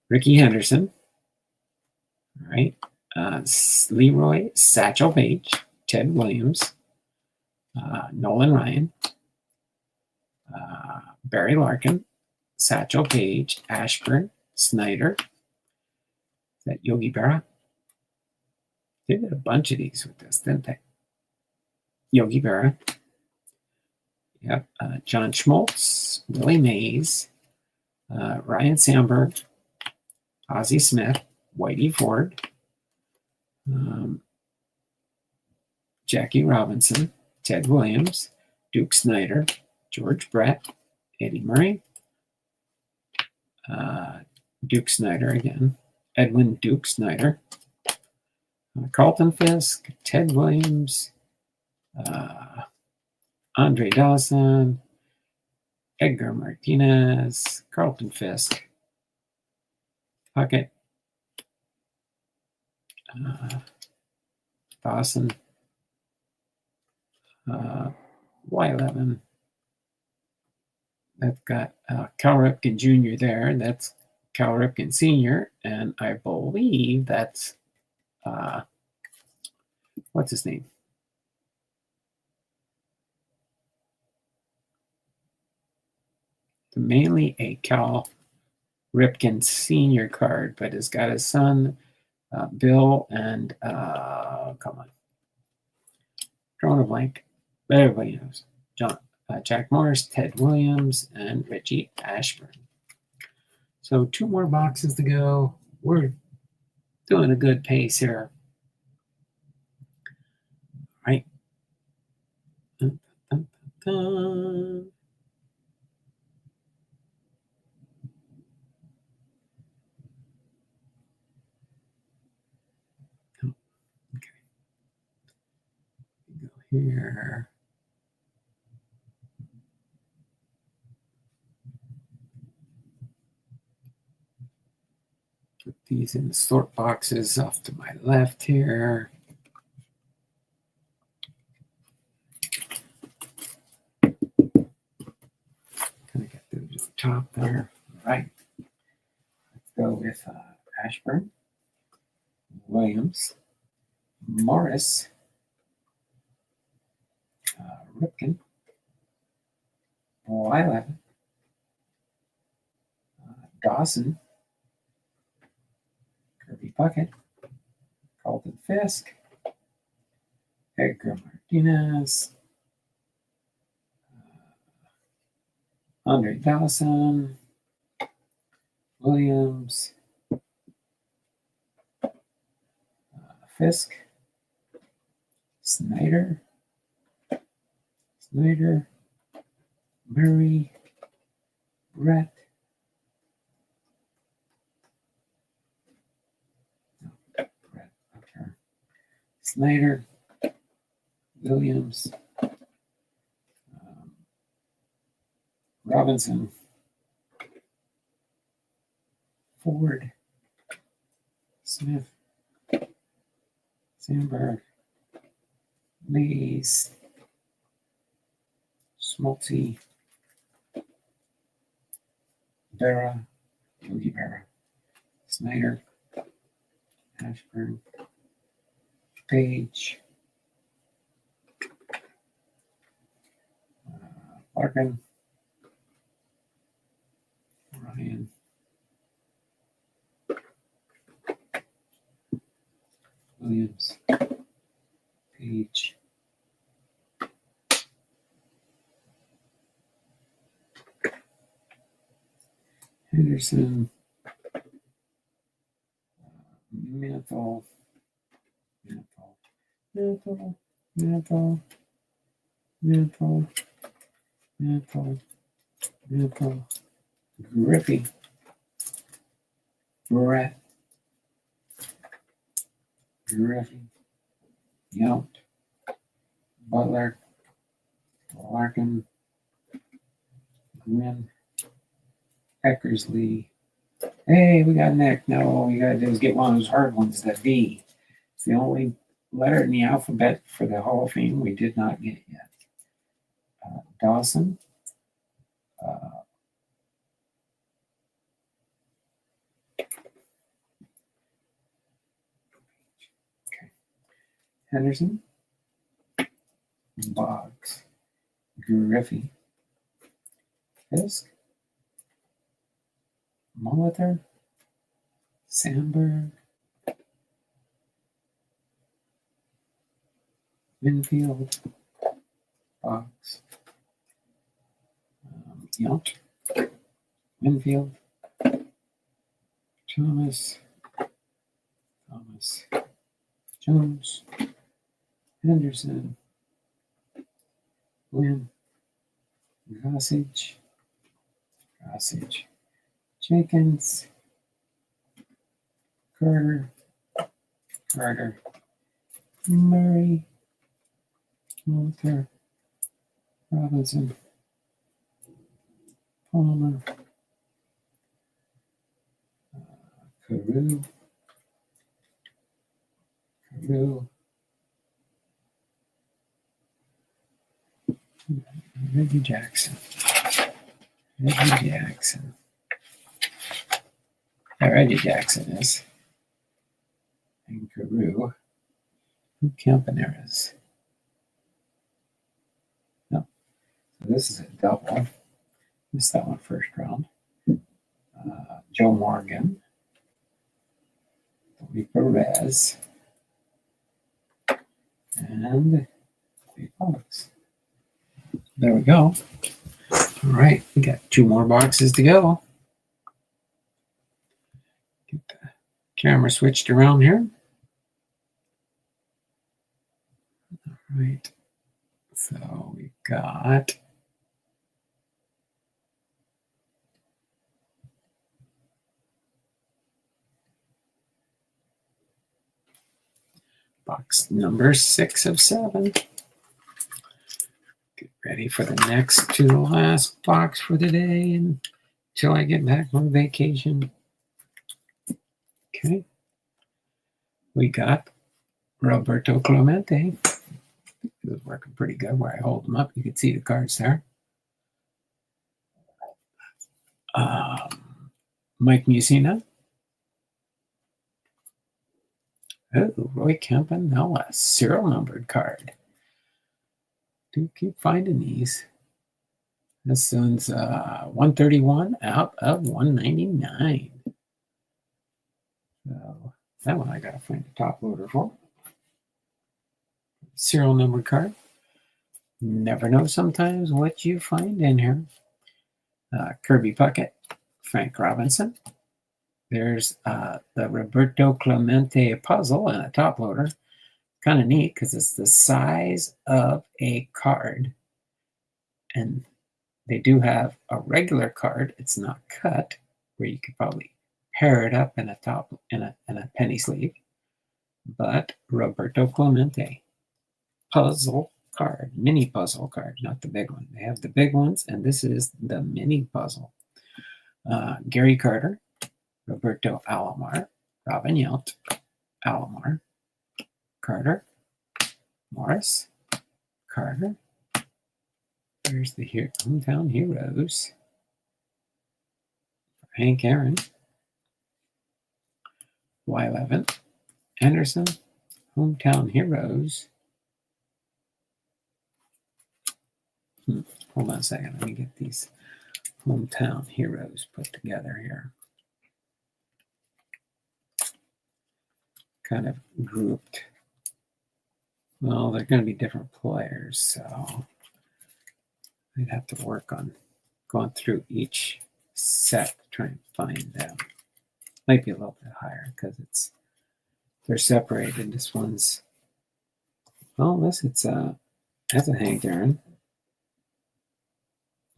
Ricky Henderson. All right. Leroy Satchel Paige. Ted Williams. Nolan Ryan. Barry Larkin. Satchel Paige. Ashburn. Snyder. Is that Yogi Berra? They did a bunch of these with this, didn't they? Yogi Berra. Yep. John Schmaltz, Willie Mays, Ryan Sandberg, Ozzie Smith, Whitey Ford, Jackie Robinson, Ted Williams, Duke Snyder, George Brett, Eddie Murray, Duke Snyder again, Edwin Duke Snyder, Carlton Fisk, Ted Williams, Andre Dawson, Edgar Martinez, Carlton Fisk, Puckett, Dawson, Y11. That's got Cal Ripken Jr. there. That's Cal Ripken Sr. And I believe that's, what's his name? Mainly a Cal Ripken Sr. card, but it's got his son, Bill, and come on, drawing a blank, but everybody knows. Jack Morris, Ted Williams, and Richie Ashburn. So 2 more boxes to go. We're doing a good pace here. All right. Dun, dun, dun, dun. Here. Put these in the sort boxes off to my left here. Kind of get those on top there. All right. Let's go with Ashburn, Williams, Morris, Ripken, Lilac, Dawson, Kirby Puckett, Carlton Fisk, Edgar Martinez, Andre Dawson, Williams, Fisk, Snyder, Murray, Brett, okay. Snyder, Williams, Robinson, Ford, Smith, Sandberg, Lees, Smoltzy, Berra, Yogi Berra, Snyder, Ashburn, Page, Larkin, Ryan, Williams, Page, Henderson, Mantle, Griffey, Brett, Yount, Butler, Larkin, Gwynn, Eckersley. Hey, we got Nick. No, all we gotta do is get one of those hard ones, the V. It's the only letter in the alphabet for the Hall of Fame we did not get yet. Dawson, okay. Henderson, Boggs, Griffey, Fisk, Molitor, Sandberg, Winfield, Boggs, Yount, Winfield, Thomas, Jones, Henderson, Wynn, Gossage, Jenkins, Carter, Murray, Luther, Robinson, Palmer, Carew, Reggie Jackson. Reggie Jackson is. And Carew. Who Campaneras? No. So this is a double. Missed that one first round. Joe Morgan. Tony Perez. And Lee Fox. There we go. All right, we got 2 more boxes to go. Get the camera switched around here. All right, so we got box number 6 of 7. Get ready for the next to the last box for today until I get back on vacation. Okay. We got Roberto Clemente. This is working pretty good where I hold them up. You can see the cards there. Mike Mussina. Oh, Roy Campanella, serial numbered card. Do keep finding these. This one's 131 out of 199. So that one I gotta find a top loader for. Serial numbered card. Never know sometimes what you find in here. Kirby Puckett, Frank Robinson. There's the Roberto Clemente puzzle and a top loader. Kind of neat because it's the size of a card. And they do have a regular card. It's not cut, where you could probably pair it up in a top in a penny sleeve. But Roberto Clemente puzzle card, mini puzzle card, not the big one. They have the big ones, and this is the mini puzzle. Gary Carter, Roberto Alomar, Robin Yount, Alomar, Carter, Morris, Carter. There's the Hometown Heroes. Hank Aaron, Y11, Anderson, Hometown Heroes. Hold on a second. Let me get these Hometown Heroes put together here. Kind of grouped. Well, they're going to be different players, so I'd have to work on going through each set to try and find them. Might be a little bit higher because they're separated. This one's, well, that's a Hank Aaron.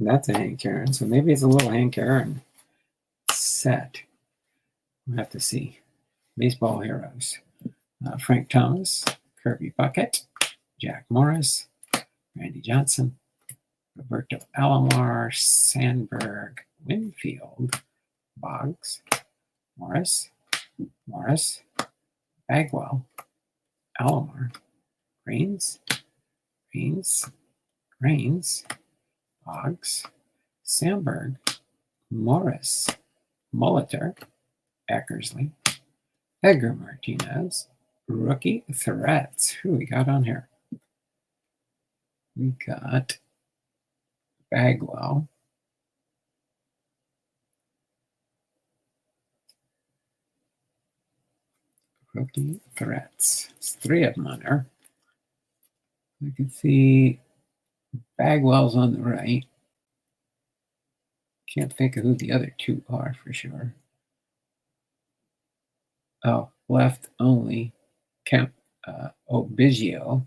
That's a Hank Aaron, so maybe it's a little Hank Aaron set. We'll have to see. Baseball Heroes. Frank Thomas, Kirby Puckett, Jack Morris, Randy Johnson, Roberto Alomar, Sandberg, Winfield, Boggs, Morris, Bagwell, Alomar, Rains, Boggs, Sandberg, Morris, Molitor, Eckersley, Edgar Martinez, rookie threats. Who we got on here? We got Bagwell, rookie threats. There's 3 of them on there. You can see Bagwell's on the right. Can't think of who the other 2 are for sure. Oh, left only. Biggio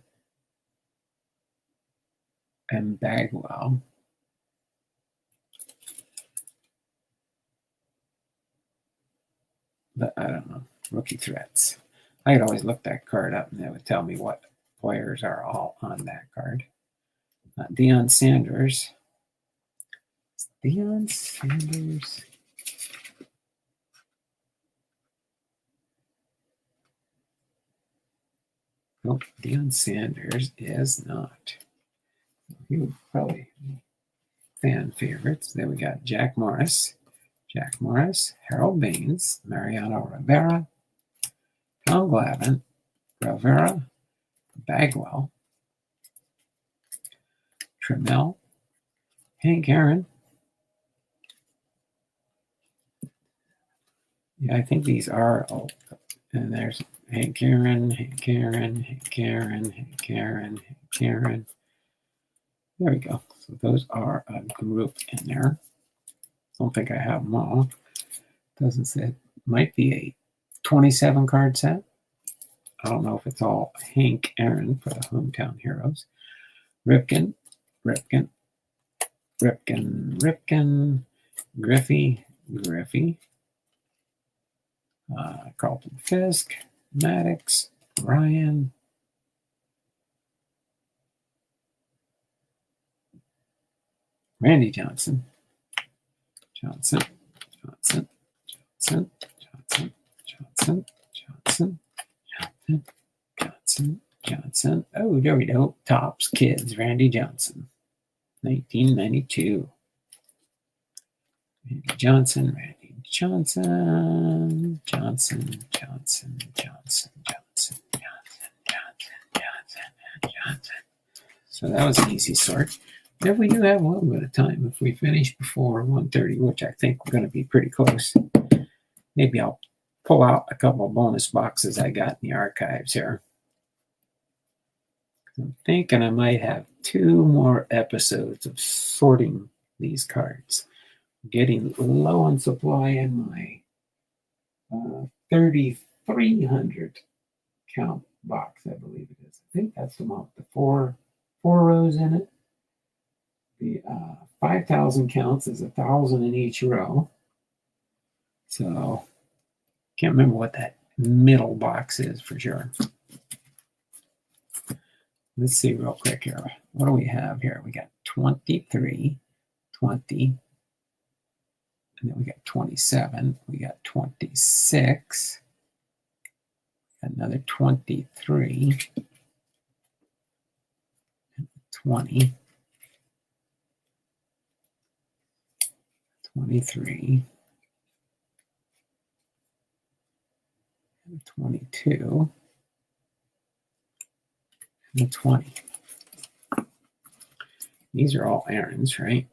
and Bagwell. But I don't know. Rookie threats. I could always look that card up and that would tell me what players are all on that card. Deion Sanders. Deion Sanders. Nope, Deion Sanders is not. He would probably be fan favorites. Then we got Jack Morris, Harold Baines, Mariano Rivera, Tom Glavine, Rivera, Bagwell, Trammell, Hank Aaron. Yeah, I think these are all. And there's Hank Aaron. There we go. So those are a group in there. Don't think I have them all. Doesn't say. Might be a 27 card set. I don't know if it's all Hank Aaron for the Hometown Heroes. Ripken, Griffey, Carlton Fisk, Maddox, Ryan, Randy Johnson, Johnson, Johnson, Johnson, Johnson, Johnson. Oh, there we go. Topps Kids, Randy Johnson, 1992. Randy Johnson, Randy Johnson, Johnson, Johnson, Johnson, Johnson, Johnson, Johnson, Johnson. So that was an easy sort. Now we do have a little bit of time. If we finish before 1:30, which I think we're going to be pretty close, maybe I'll pull out a couple of bonus boxes I got in the archives here. I'm thinking I might have 2 more episodes of sorting these cards. I'm getting low on supply in my 3,300 count box, I believe it is. I think that's the amount. The four rows in it. The 5,000 counts is 1,000 in each row. So can't remember what that middle box is for sure. Let's see real quick here. What do we have here? We got 23, 20, and then we got 27. We got 26, another 23, 20, 23, 22, and 20. These are all Aaron's, right?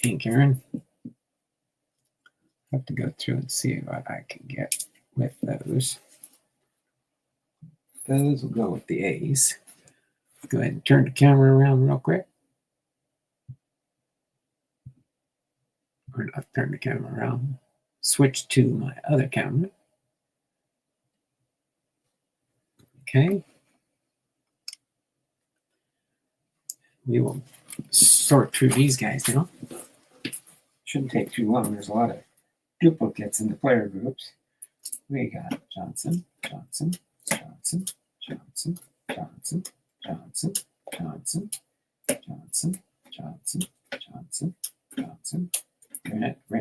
Ink Aaron. I have to go through and see what I can get with those. Those will go with the A's. Go ahead and turn the camera around real quick. Or not turn the camera around. Switch to my other camera. Okay. We will sort through these guys now. Shouldn't take too long. There's a lot of duplicates in the player groups. We got Johnson, Johnson, Johnson, Johnson, Johnson, Johnson, Johnson, Johnson, Johnson, Johnson, Johnson.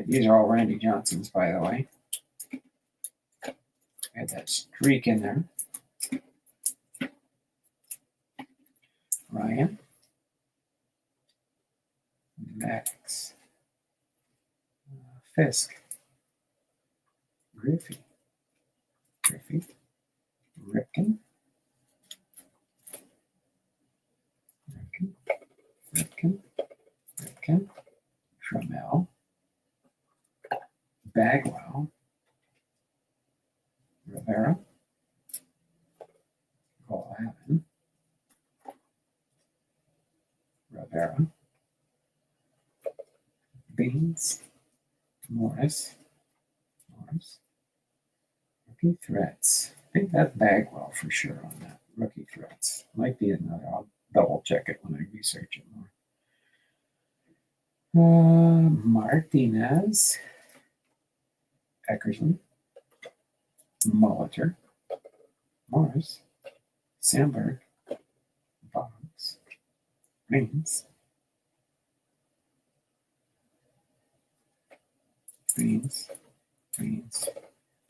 These are all Randy Johnsons, by the way. Had that streak in there. Ryan. Max. Fisk. Griffey. Ripken. Trammell. Bagwell. Rivera. Colin. Rivera. Beans. Morris. Rookie threats. I think that's Bagwell for sure on that. Rookie threats. Might be another. I'll double check it when I research it more. Martinez. Eckersley. Molitor. Morris. Sandberg. Boggs. Reigns.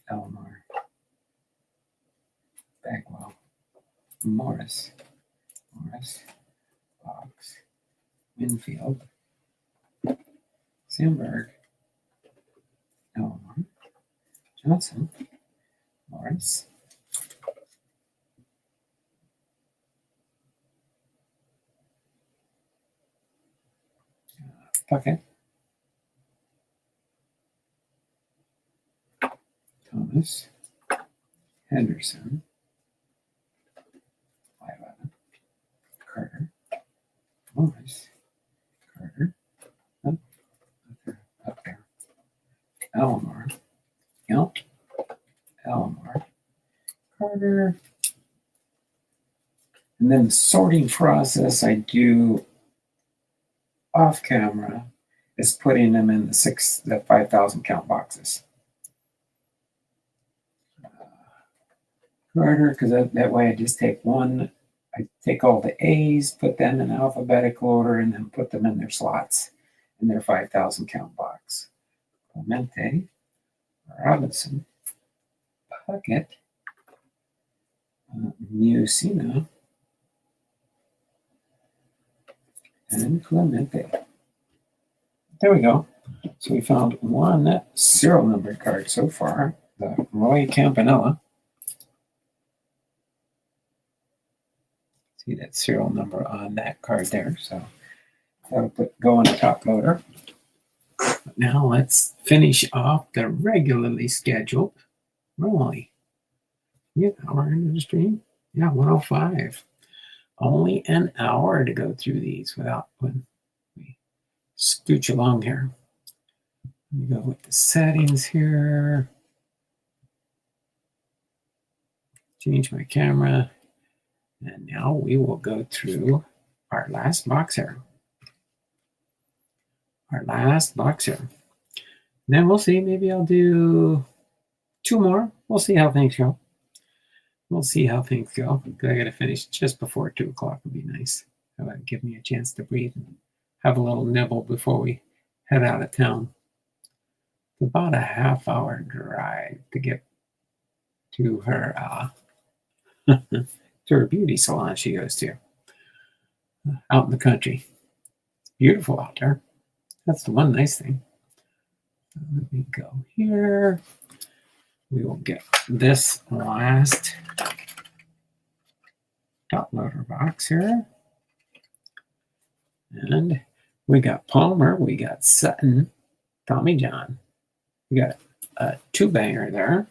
Elmore. Bagwell. Morris. Boggs. Winfield. Sandberg. Elmore. Johnson. Morris. Puckett. Thomas. Henderson. Carter. Morris. Carter. Up there. Elmore. Elmore. Carter. And then the sorting process I do off camera is putting them in the 5,000 count boxes. Carter, because that way I just take one. I take all the A's, put them in alphabetical order, and then put them in their slots in their 5,000 count box. Clemente, Robinson, Puckett, Musina, and Clemente. There we go. So we found one serial number card so far, the Roy Campanella. See that serial number on that card there. So that'll go on the top loader. Now let's finish off the regularly scheduled. Really? Yeah, hour into the stream? Yeah, 105. Only an hour to go through these without when we scooch along here. Let me go with the settings here. Change my camera. And now we will go through our last box here. Our last box here. Then we'll see. Maybe I'll do 2 more. We'll see how things go. We'll see how things go. I got to finish just before 2 o'clock. Would be nice. That would give me a chance to breathe and have a little nibble before we head out of town. It's about a half-hour drive to get to her to her beauty salon she goes to out in the country. It's beautiful out there. That's the one nice thing. Let me go here. We will get this last top loader box here. And we got Palmer, we got Sutton, Tommy John. We got a 2-banger there.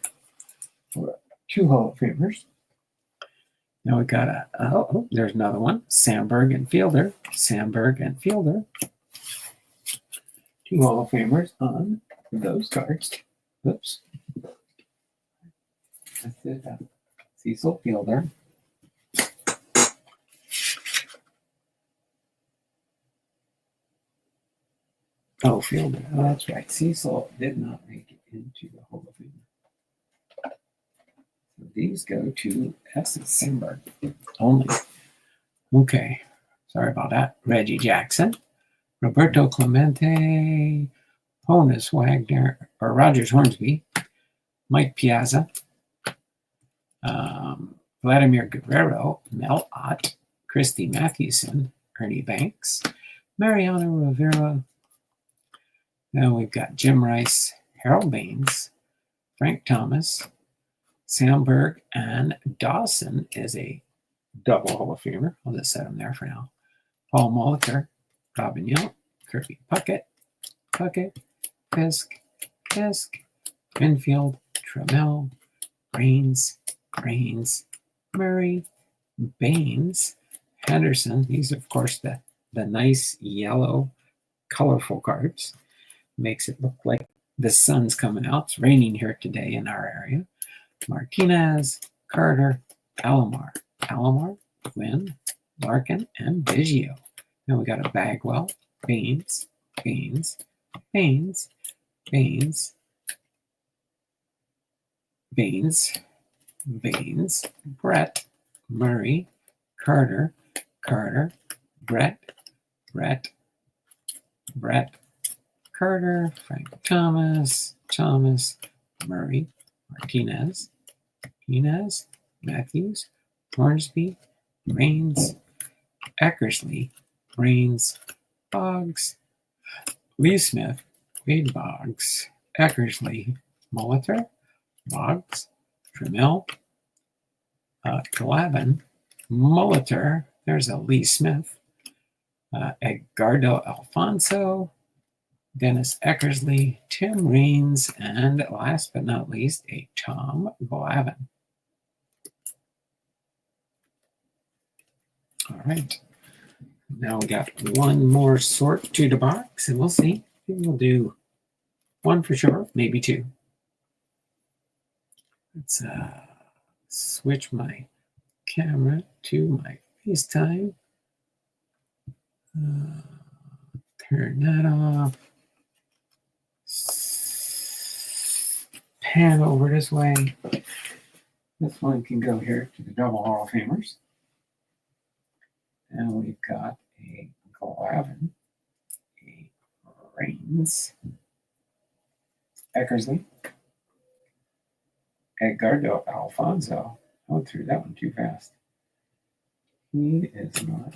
2 Hall of Famers. Now we got there's another one. Sandberg and Fielder. Sandberg and Fielder. 2 Hall of Famers on those cards. Oops. That's it. Cecil Fielder. Oh, Fielder. Oh, that's right. Cecil did not make it into the Hall of Fame. So these go to S. Sandberg only. Okay. Sorry about that. Reggie Jackson. Roberto Clemente. Honus Wagner. Or Rogers Hornsby. Mike Piazza. Vladimir Guerrero. Mel Ott. Christy Mathewson. Ernie Banks. Mariano Rivera. Now we've got Jim Rice, Harold Baines, Frank Thomas, Sandberg, and Dawson is a double Hall of Famer. I'll just set him there for now. Paul Molitor, Robin Yount, Kirby Puckett, Fisk, Winfield, Trammell, Raines, Murray, Baines, Henderson. These are, of course, the nice yellow, colorful cards. Makes it look like the sun's coming out. It's raining here today in our area. Martinez, Carter, Alomar, Quinn, Larkin, and Biggio. Then we got a Bagwell, Baines, Brett, Murray, Carter, Brett, Carter, Frank Thomas, Murray, Martinez, Matthews, Hornsby, Raines, Eckersley, Boggs, Lee Smith, Wade Boggs, Eckersley, Molitor, Boggs, Trammell, Glavin, Molitor, there's a Lee Smith, Edgardo Alfonso, Dennis Eckersley, Tim Raines, and last but not least, a Tom Glavine. All right. Now we got one more sort to the box, and we'll see. Maybe we'll do 1 for sure, maybe 2. Let's switch my camera to my FaceTime. Turn that off. Pan over this way. This one can go here to the double Hall of Famers. And we've got a Glavine, a Raines, Eckersley, Edgardo Alfonso. I went through that one too fast. He is not.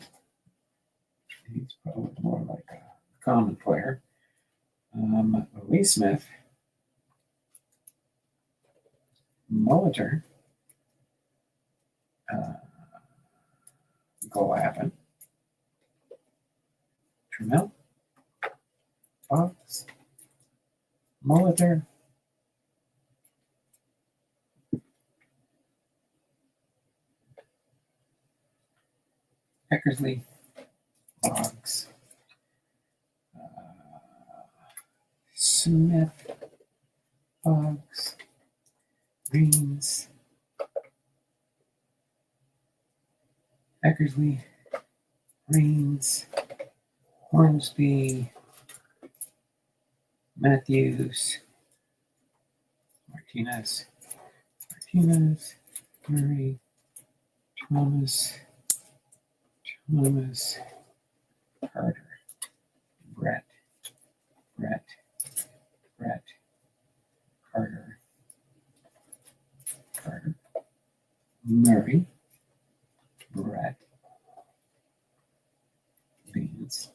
He's probably more like a common player. Lee Smith. Molitor. Glavin. Trammell. Fox. Molitor. Eckersley. Boggs. Smith. Boggs. Greens. Eckersley. Greens. Hornsby. Matthews. Martinez. Murray. Thomas. Carter. Brett. Carter. Murray. Brett. Baines.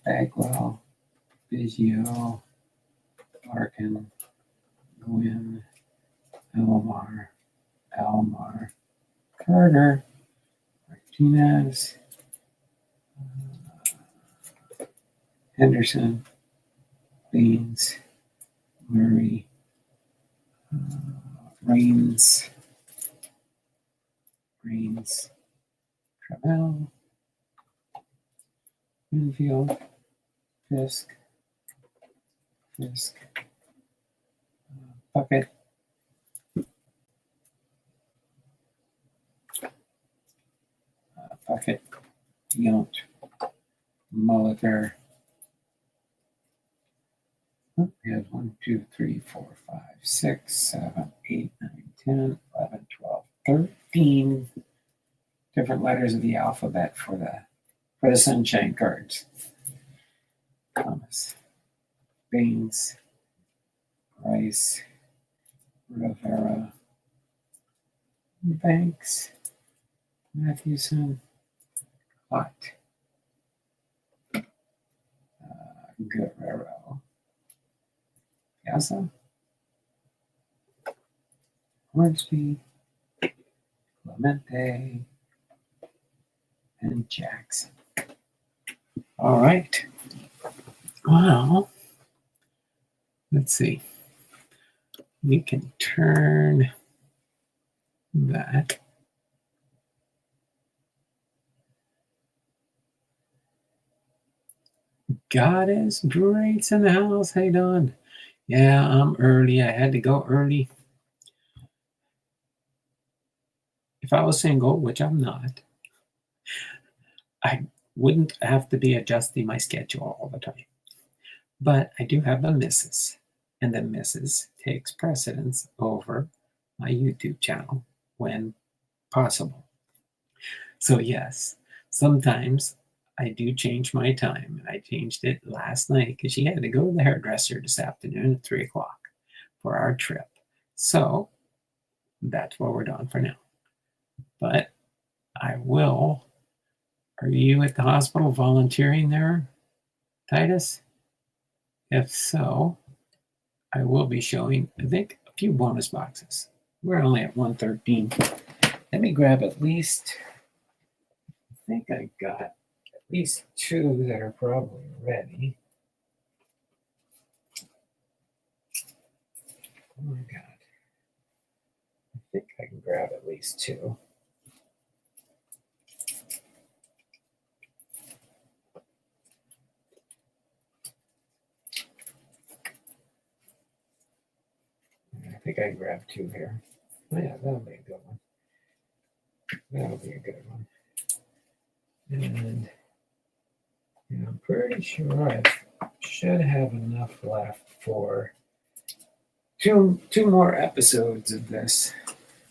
Bagwell. Biggio. Larkin. Gwynn. Almar. Carter. Martinez. Henderson. Baines. Murray. Rains. Trammell. Winfield. Fisk. Puckett. Yount. Molitor. We have 1, 2, 3, 4, 5, 6, 7, 8, 9, 10, 11, 12, 13 different letters of the alphabet for the sunshine cards. Thomas. Baines. Rice. Rivera. Banks. Mathewson. Hott. Guerrero. Piazza. Hornsby. Clemente. And Jackson. All right. Well, let's see. We can turn that. Goddess Greats in the house. Hey, Don. Yeah, I'm early. I had to go early. If I was single, which I'm not, I wouldn't have to be adjusting my schedule all the time. But I do have the missus, and the missus takes precedence over my YouTube channel when possible. So yes, sometimes I do change my time, and I changed it last night because she had to go to the hairdresser this afternoon at 3 o'clock for our trip. So that's what we're doing for now. But I will. Are you at the hospital volunteering there, Titus? If so, I will be showing, I think, a few bonus boxes. We're only at 113. Let me grab at least, I think I got at least 2 that are probably ready. Oh my God. I think I can grab at least 2. I think I can grab 2 here. Oh yeah, that'll be a good one. And I'm pretty sure I should have enough left for two more episodes of this.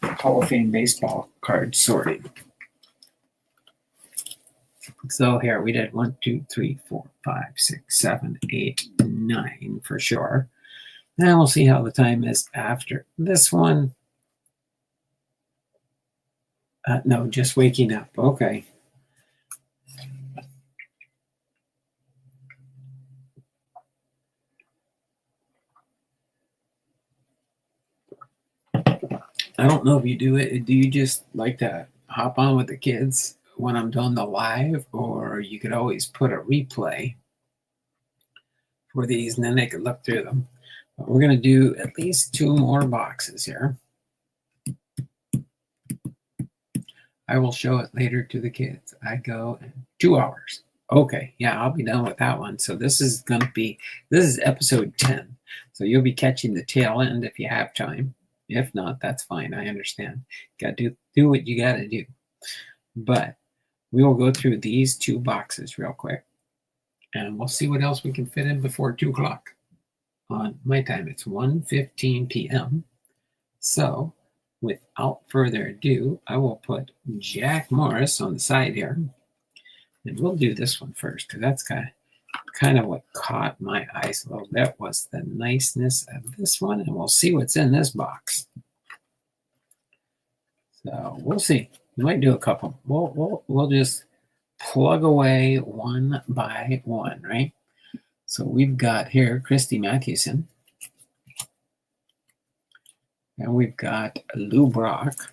Hall of Fame baseball card sorting. So here we did 1, 2, 3, 4, 5, 6, 7, 8, 9 for sure. Now we'll see how the time is after this one. No, just waking up. Okay. I don't know if you do it. Do you just like to hop on with the kids when I'm doing the live, or you could always put a replay for these and then they could look through them. But we're going to do at least 2 more boxes here. I will show it later to the kids. I go in 2 hours. Okay, yeah, I'll be done with that one. So this is episode 10. So you'll be catching the tail end if you have time. If not, that's fine. I understand. Got to do what you got to do. But we will go through these 2 boxes real quick. And we'll see what else we can fit in before 2 o'clock. On my time, it's 1:15 p.m. So without further ado, I will put Jack Morris on the side here. And we'll do this one first, because that's kind of what caught my eyes a little bit was the niceness of this one. And we'll see what's in this box. So we'll see. We might do a couple. We'll just plug away one by one, right? So we've got here Christy Mathewson. And we've got Lou Brock.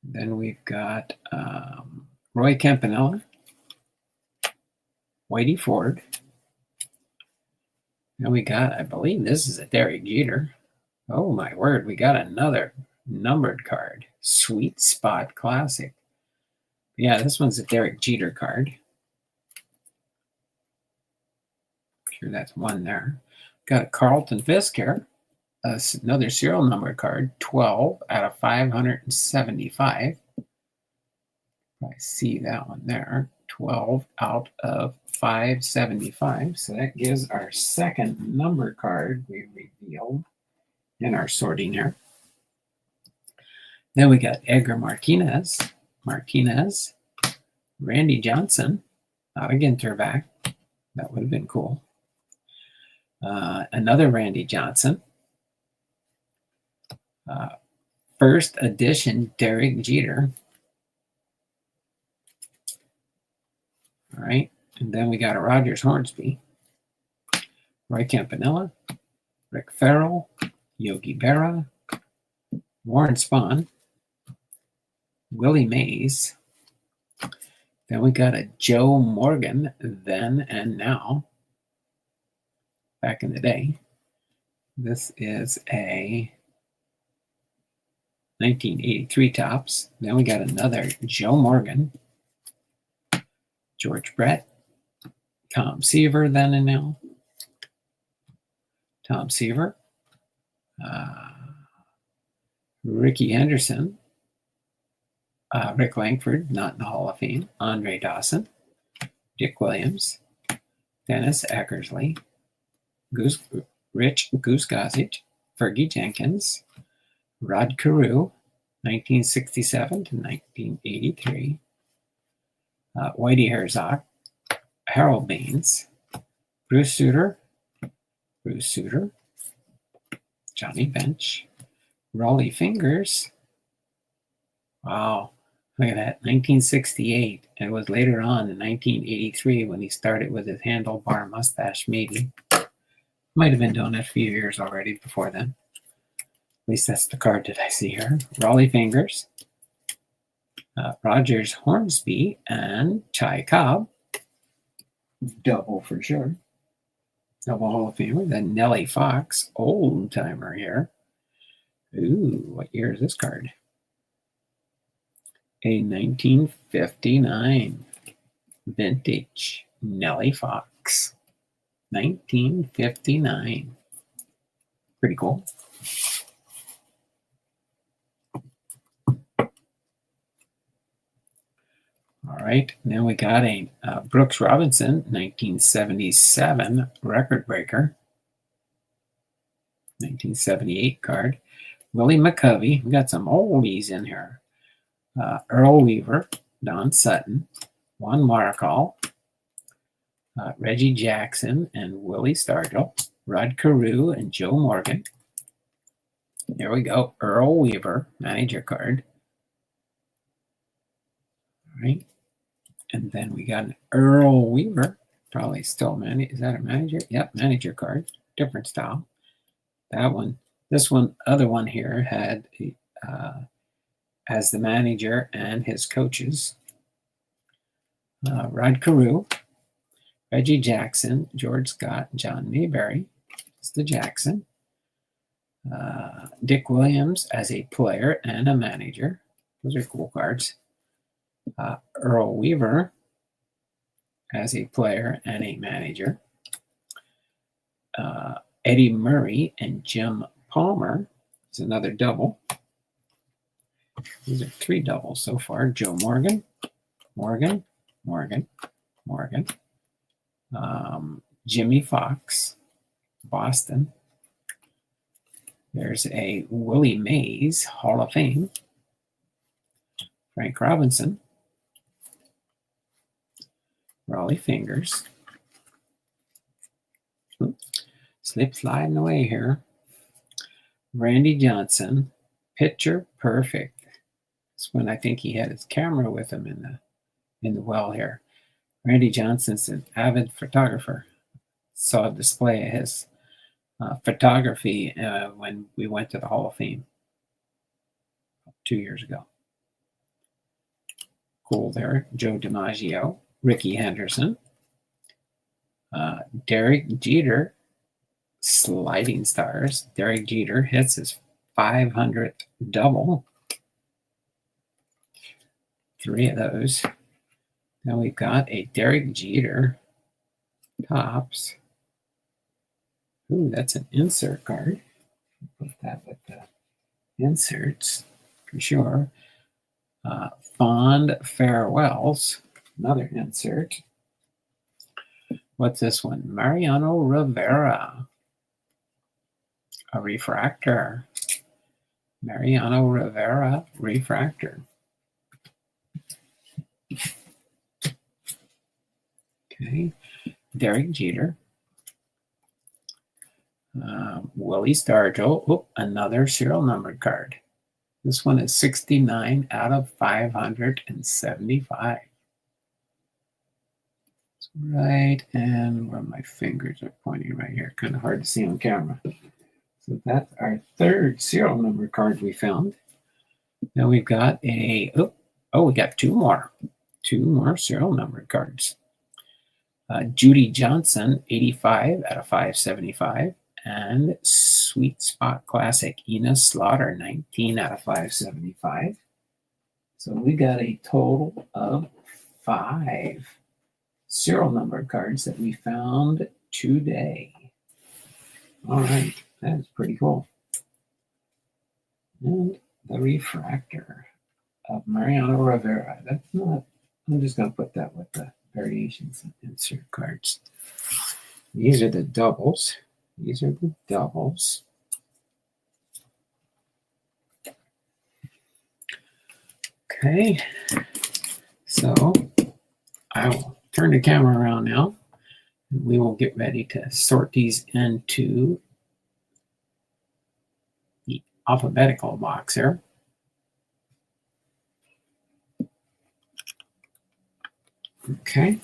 Then we've got Roy Campanella, Whitey Ford. And we got, I believe this is a Derek Jeter. Oh my word, we got another numbered card. Sweet Spot Classic. Yeah, this one's a Derek Jeter card. Sure that's one there. Got a Carlton Fisk here. Another serial number card, 12 out of 575. I see that one there. 12 out of 575. So that gives our second number card we revealed in our sorting here. Then we got Edgar Martinez, Randy Johnson, not a Ginterback. That would have been cool. Another Randy Johnson. First edition Derek Jeter. All right. And then we got a Rogers Hornsby, Roy Campanella, Rick Farrell, Yogi Berra, Warren Spahn, Willie Mays. Then we got a Joe Morgan, then and now, back in the day. This is a 1983 tops. Then we got another Joe Morgan, George Brett, Tom Seaver, then and now. Tom Seaver, Ricky Henderson, Rick Langford, not in the Hall of Fame, Andre Dawson, Dick Williams, Dennis Eckersley, Rich Goose Gossage, Fergie Jenkins, Rod Carew, 1967 to 1983, Whitey Herzog, Harold Baines, Bruce Sutter, Johnny Bench, Rollie Fingers. Wow, look at that, 1968. It was later on in 1983 when he started with his handlebar mustache, maybe. Might have been doing it a few years already before then. At least that's the card that I see here. Rollie Fingers, Rogers Hornsby, and Ty Cobb. Double for sure. Double Hall of Famer. Then Nellie Fox, old timer here. Ooh, what year is this card? A 1959 vintage Nellie Fox. 1959. Pretty cool. All right, now we got a Brooks Robinson, 1977 record breaker. 1978 card. Willie McCovey. We got some oldies in here. Earl Weaver, Don Sutton, Juan Marcal, Reggie Jackson and Willie Stargell, Rod Carew and Joe Morgan. There we go. Earl Weaver, manager card. All right. And then we got an Earl Weaver, probably still manager. Is that a manager? Yep, manager card. Different style. That one. This one, other one here had as the manager and his coaches. Rod Carew, Reggie Jackson, George Scott, John Mayberry. It's the Jackson. Dick Williams as a player and a manager. Those are cool cards. Earl Weaver as a player and a manager. Eddie Murray and Jim Palmer is another double. These are 3 doubles so far. Joe Morgan, Morgan, Morgan, Morgan. Jimmy Fox, Boston. There's a Willie Mays, Hall of Fame. Frank Robinson. Raleigh Fingers. Slip sliding away here. Randy Johnson, Picture Perfect. That's when I think he had his camera with him in the well here. Randy Johnson's an avid photographer. Saw a display of his photography when we went to the Hall of Fame 2 years ago. Cool there. Joe DiMaggio, Ricky Henderson, Derek Jeter, Sliding Stars. Derek Jeter hits his 500th double. 3 of those. Now we've got a Derek Jeter Topps. Ooh, that's an insert card. Put that with the inserts for sure. Fond Farewells, another insert. What's this one? Mariano Rivera, a refractor. Mariano Rivera refractor. Okay, Derek Jeter. Willie Stargell. Oh, another serial numbered card. This one is 69 out of 575. That's right, and where my fingers are pointing right here. Kind of hard to see on camera. So that's our 3rd serial number card we found. Now we've got we got 2 more. 2 more serial numbered cards. Judy Johnson, 85 out of 575. And Sweet Spot Classic, Enos Slaughter, 19 out of 575. So we got a total of 5 serial number cards that we found today. All right, that's pretty cool. And the refractor of Mariano Rivera. That's not, I'm just going to put that with the variations and insert cards. These are the doubles. These are the doubles. Okay, so I will turn the camera around now. And we will get ready to sort these into the alphabetical box here. Okay.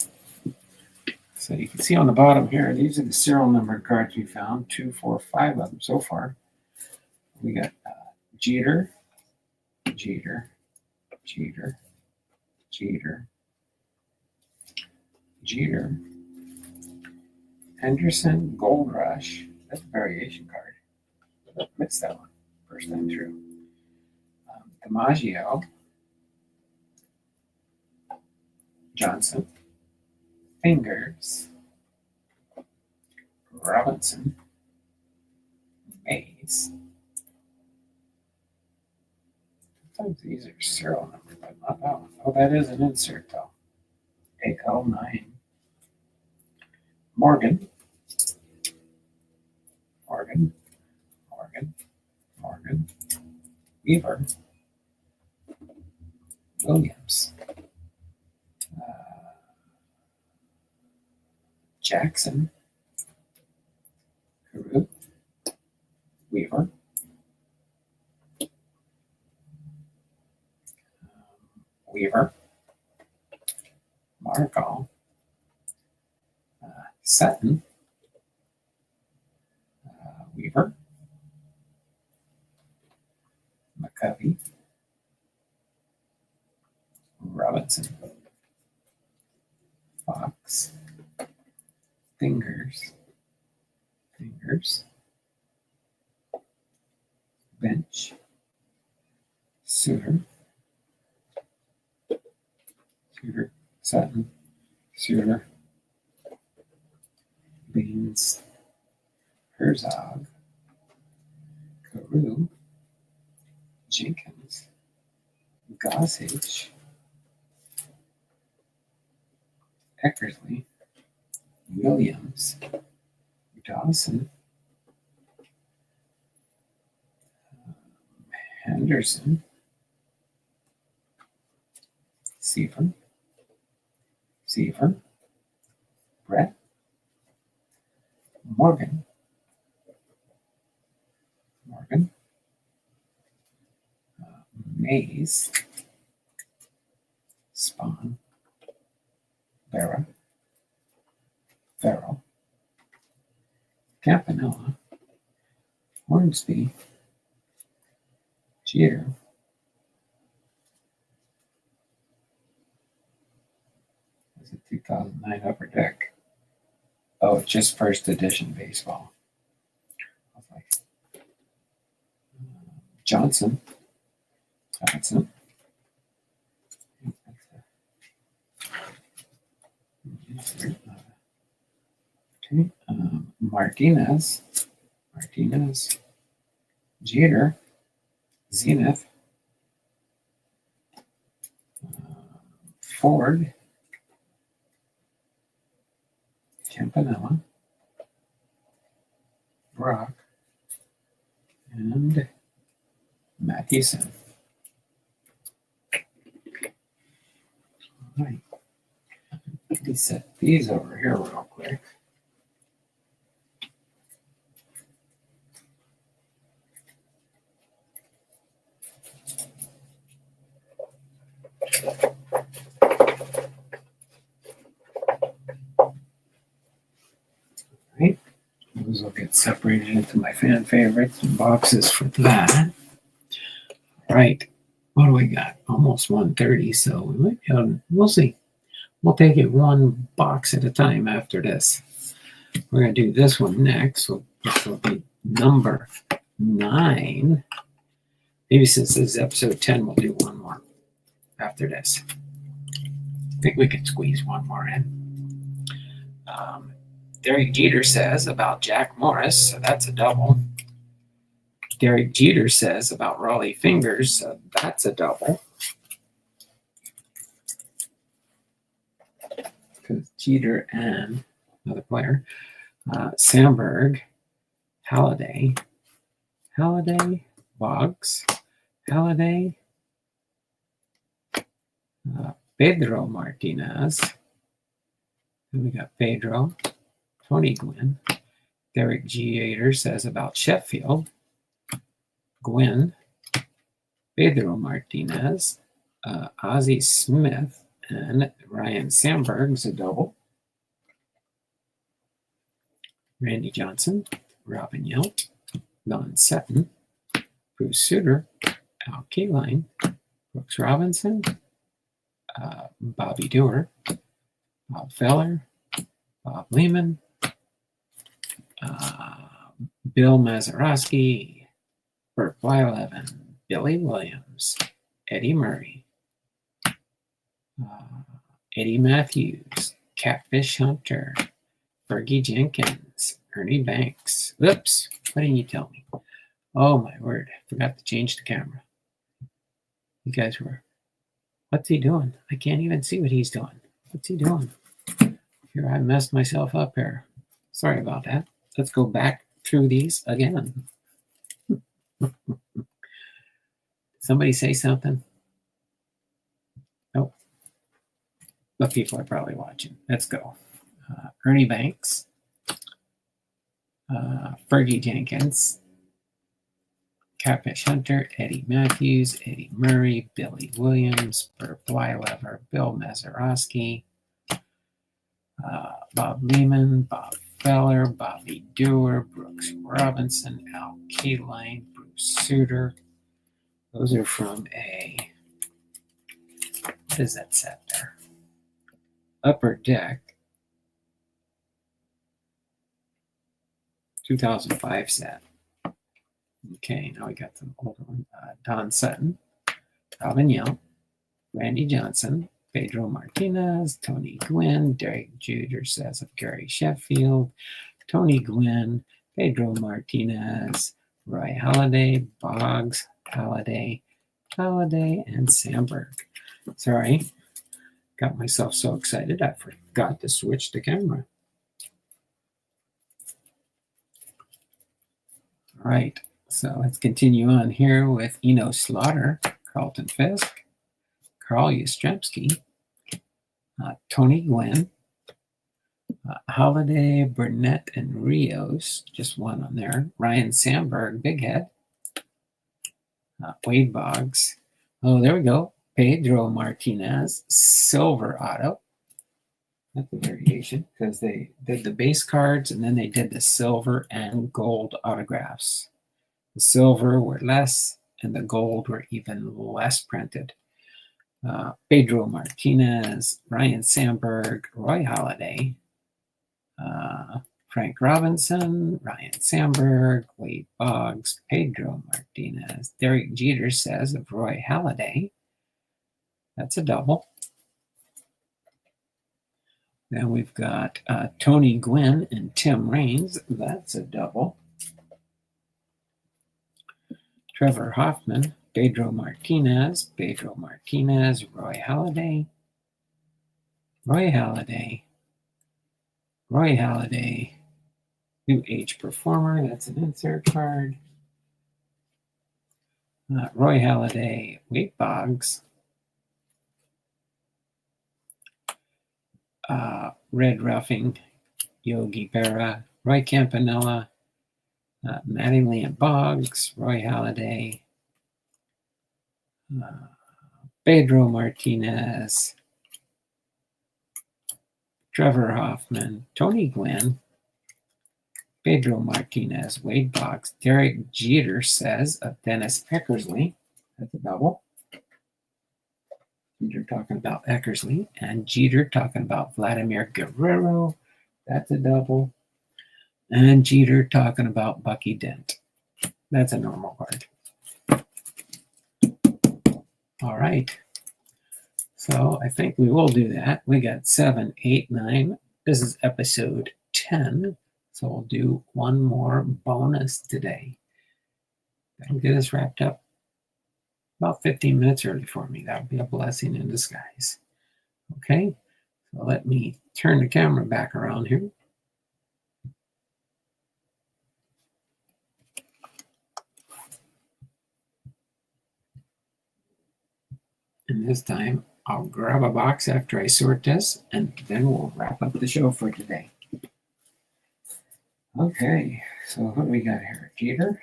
So you can see on the bottom here, these are the serial number cards we found. 2, 4, 5 of them so far. We got Jeter, Jeter, Jeter, Jeter, Jeter, Henderson, Gold Rush. That's a variation card. I missed that one first time through. DiMaggio, Johnson, Fingers, Robinson, Mays. Sometimes these are serial numbers, but not that one. Oh, that is an insert though. ACO 9. Morgan, Morgan, Morgan, Morgan, Weaver, Williams, Jackson, Carew, Weaver, Weaver, Margall, Sutton, Weaver, McCovey, Robinson, Fox, Fingers, Bench, Suter, Sutton, Suter, Beans, Herzog, Carew, Jenkins, Gossage, Eckersley, Williams, Dawson, Henderson, Seaver, Brett, Morgan, Mays, Spawn, Vera, Farrell, Campanella, Hornsby, Jeter, was it 2009 Upper Deck? Oh, it's just first edition baseball. I was like, Johnson. Okay, Martinez, Jeter, Zenith, Ford, Campanella, Brock, and Mathewson. All right. Let me set these over here real quick. Right. Those will get separated into my fan favorites and boxes for that. All right. What do we got? Almost 1:30, so we might be able to, we'll see. We'll take it one box at a time after this. We're going to do this one next. So this will be number 9. Maybe since this is episode 10, we'll do one more after this. I think we can squeeze one more in. Derek Jeter says about Jack Morris, so that's a double. Derek Jeter says about Raleigh Fingers, so that's a double. Because Jeter and another player, Sandberg, Halliday, Boggs, Halliday, Pedro Martinez. Then we got Pedro, Tony Gwynn. Derek Jeter says about Sheffield, Gwynn, Pedro Martinez, Ozzie Smith, and Ryan Sandberg's a double. Randy Johnson, Robin Yount, Don Sutton, Bruce Sutter, Al Kaline, Brooks Robinson, Bobby Dewar, Bob Feller, Bob Lehman, Bill Mazeroski, Burt Blyleven, Billy Williams, Eddie Murray, Eddie Matthews, Catfish Hunter, Fergie Jenkins, Ernie Banks. Whoops, why didn't you tell me? Oh my word, I forgot to change the camera. You guys were, what's he doing? I can't even see what he's doing. What's he doing? Here, I messed myself up here. Sorry about that. Let's go back through these again. Somebody say something? Nope. But people are probably watching. Let's go. Ernie Banks, Fergie Jenkins, Catfish Hunter, Eddie Matthews, Eddie Murray, Billy Williams, Bert Blylever, Bill Mazeroski, Bob Lehman, Bob Feller, Bobby Dewar, Brooks Robinson, Al Kaline, Bruce Suter. Those are from what is that set there? Upper Deck 2005 set. Okay, now we got some older one. Don Sutton, Robin Young, Randy Johnson, Pedro Martinez, Tony Gwynn, Derek Jeter says of Gary Sheffield, Tony Gwynn, Pedro Martinez, Roy Halladay, Boggs, Halladay, and Sandberg. Sorry, got myself so excited I forgot to switch the camera. All right, so let's continue on here with Eno Slaughter, Carlton Fisk, Carl Yastrzemski, Tony Gwynn, Halladay, Burnett, and Rios, just one on there. Ryan Sandberg, Big Head. Wade Boggs. Oh, there we go. Pedro Martinez, Silver Auto. That's a variation because they did the base cards and then they did the silver and gold autographs. The silver were less and the gold were even less printed. Pedro Martinez, Ryan Sandberg, Roy Halladay, Frank Robinson, Ryan Sandberg, Wade Boggs, Pedro Martinez. Derek Jeter says of Roy Halladay. That's a double. Then we've got Tony Gwynn and Tim Raines. That's a double. Trevor Hoffman, Pedro Martinez, Roy Halladay, New Age Performer. That's an insert card. Roy Halladay, Wade Boggs, Red Roughing, Yogi Berra, Roy Campanella, Matty Liam Boggs, Roy Halladay, Pedro Martinez, Trevor Hoffman, Tony Gwynn, Pedro Martinez, Wade Boggs, Derek Jeter says of Dennis Eckersley. That's a double. Jeter talking about Eckersley, and Jeter talking about Vladimir Guerrero. That's a double. And Jeter talking about Bucky Dent. That's a normal card. All right. So I think we will do that. We got 7, 8, 9. This is episode 10. So we'll do one more bonus today. That'll get us wrapped up about 15 minutes early for me. That would be a blessing in disguise. Okay, so let me turn the camera back around here. And this time I'll grab a box after I sort this, and then we'll wrap up the show for today. Okay, so what do we got here? Jeter,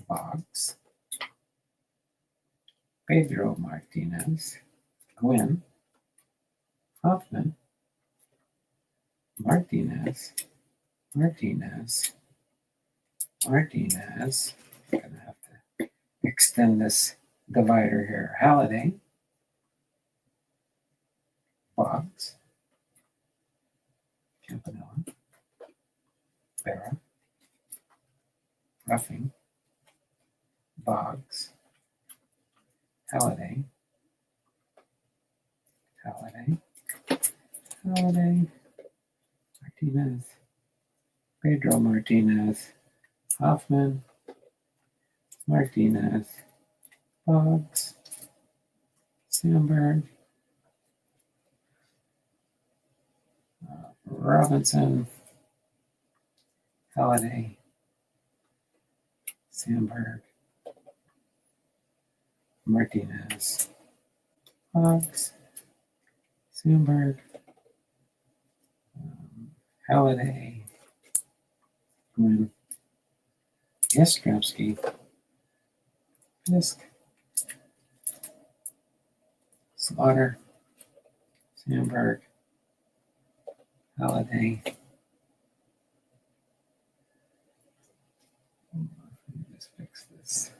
Boggs, Pedro Martinez, Gwynn, Hoffman, Martinez. I'm gonna have to extend this divider here. Halladay, Boggs, Campanella, Berra, Roughing, Boggs, Halladay, Martinez, Pedro Martinez, Hoffman, Martinez, Boggs, Sandberg, Robinson, Halladay, Sandberg, Martinez, Fox, Sandberg, Halliday, Gwynn, Yastrzemski, Fisk, Slaughter, Sandberg, Halliday. Let me just fix this.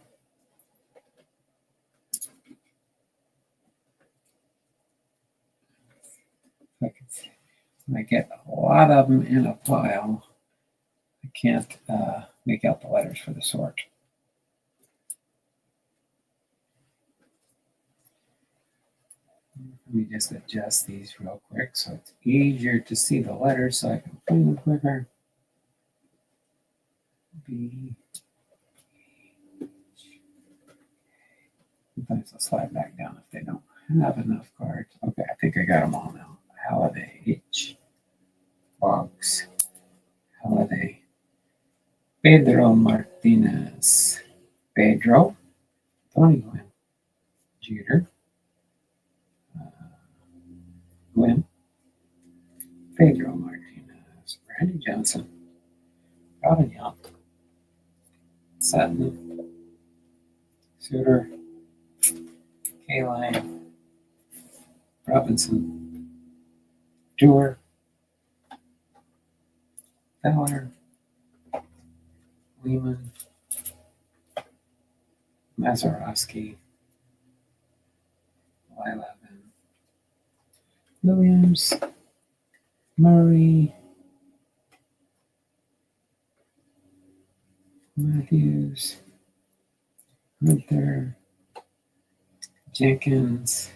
I get a lot of them in a pile. I can't make out the letters for the sort. Let me just adjust these real quick so it's easier to see the letters so I can find them quicker. B. Sometimes they'll slide back down if they don't have enough cards. Okay, I think I got them all now. Halliday, H. Fox, Halliday, Pedro Martinez, Pedro, Tony Gwynn, Jeter, Gwynn, Pedro Martinez, Randy Johnson, Robin Young, Sutton, Suter, Kaline, Robinson, Dewar, Fowler, Lehman, Mazeroski, Lylevin, Williams, Murray, Matthews, Hunter, Jenkins,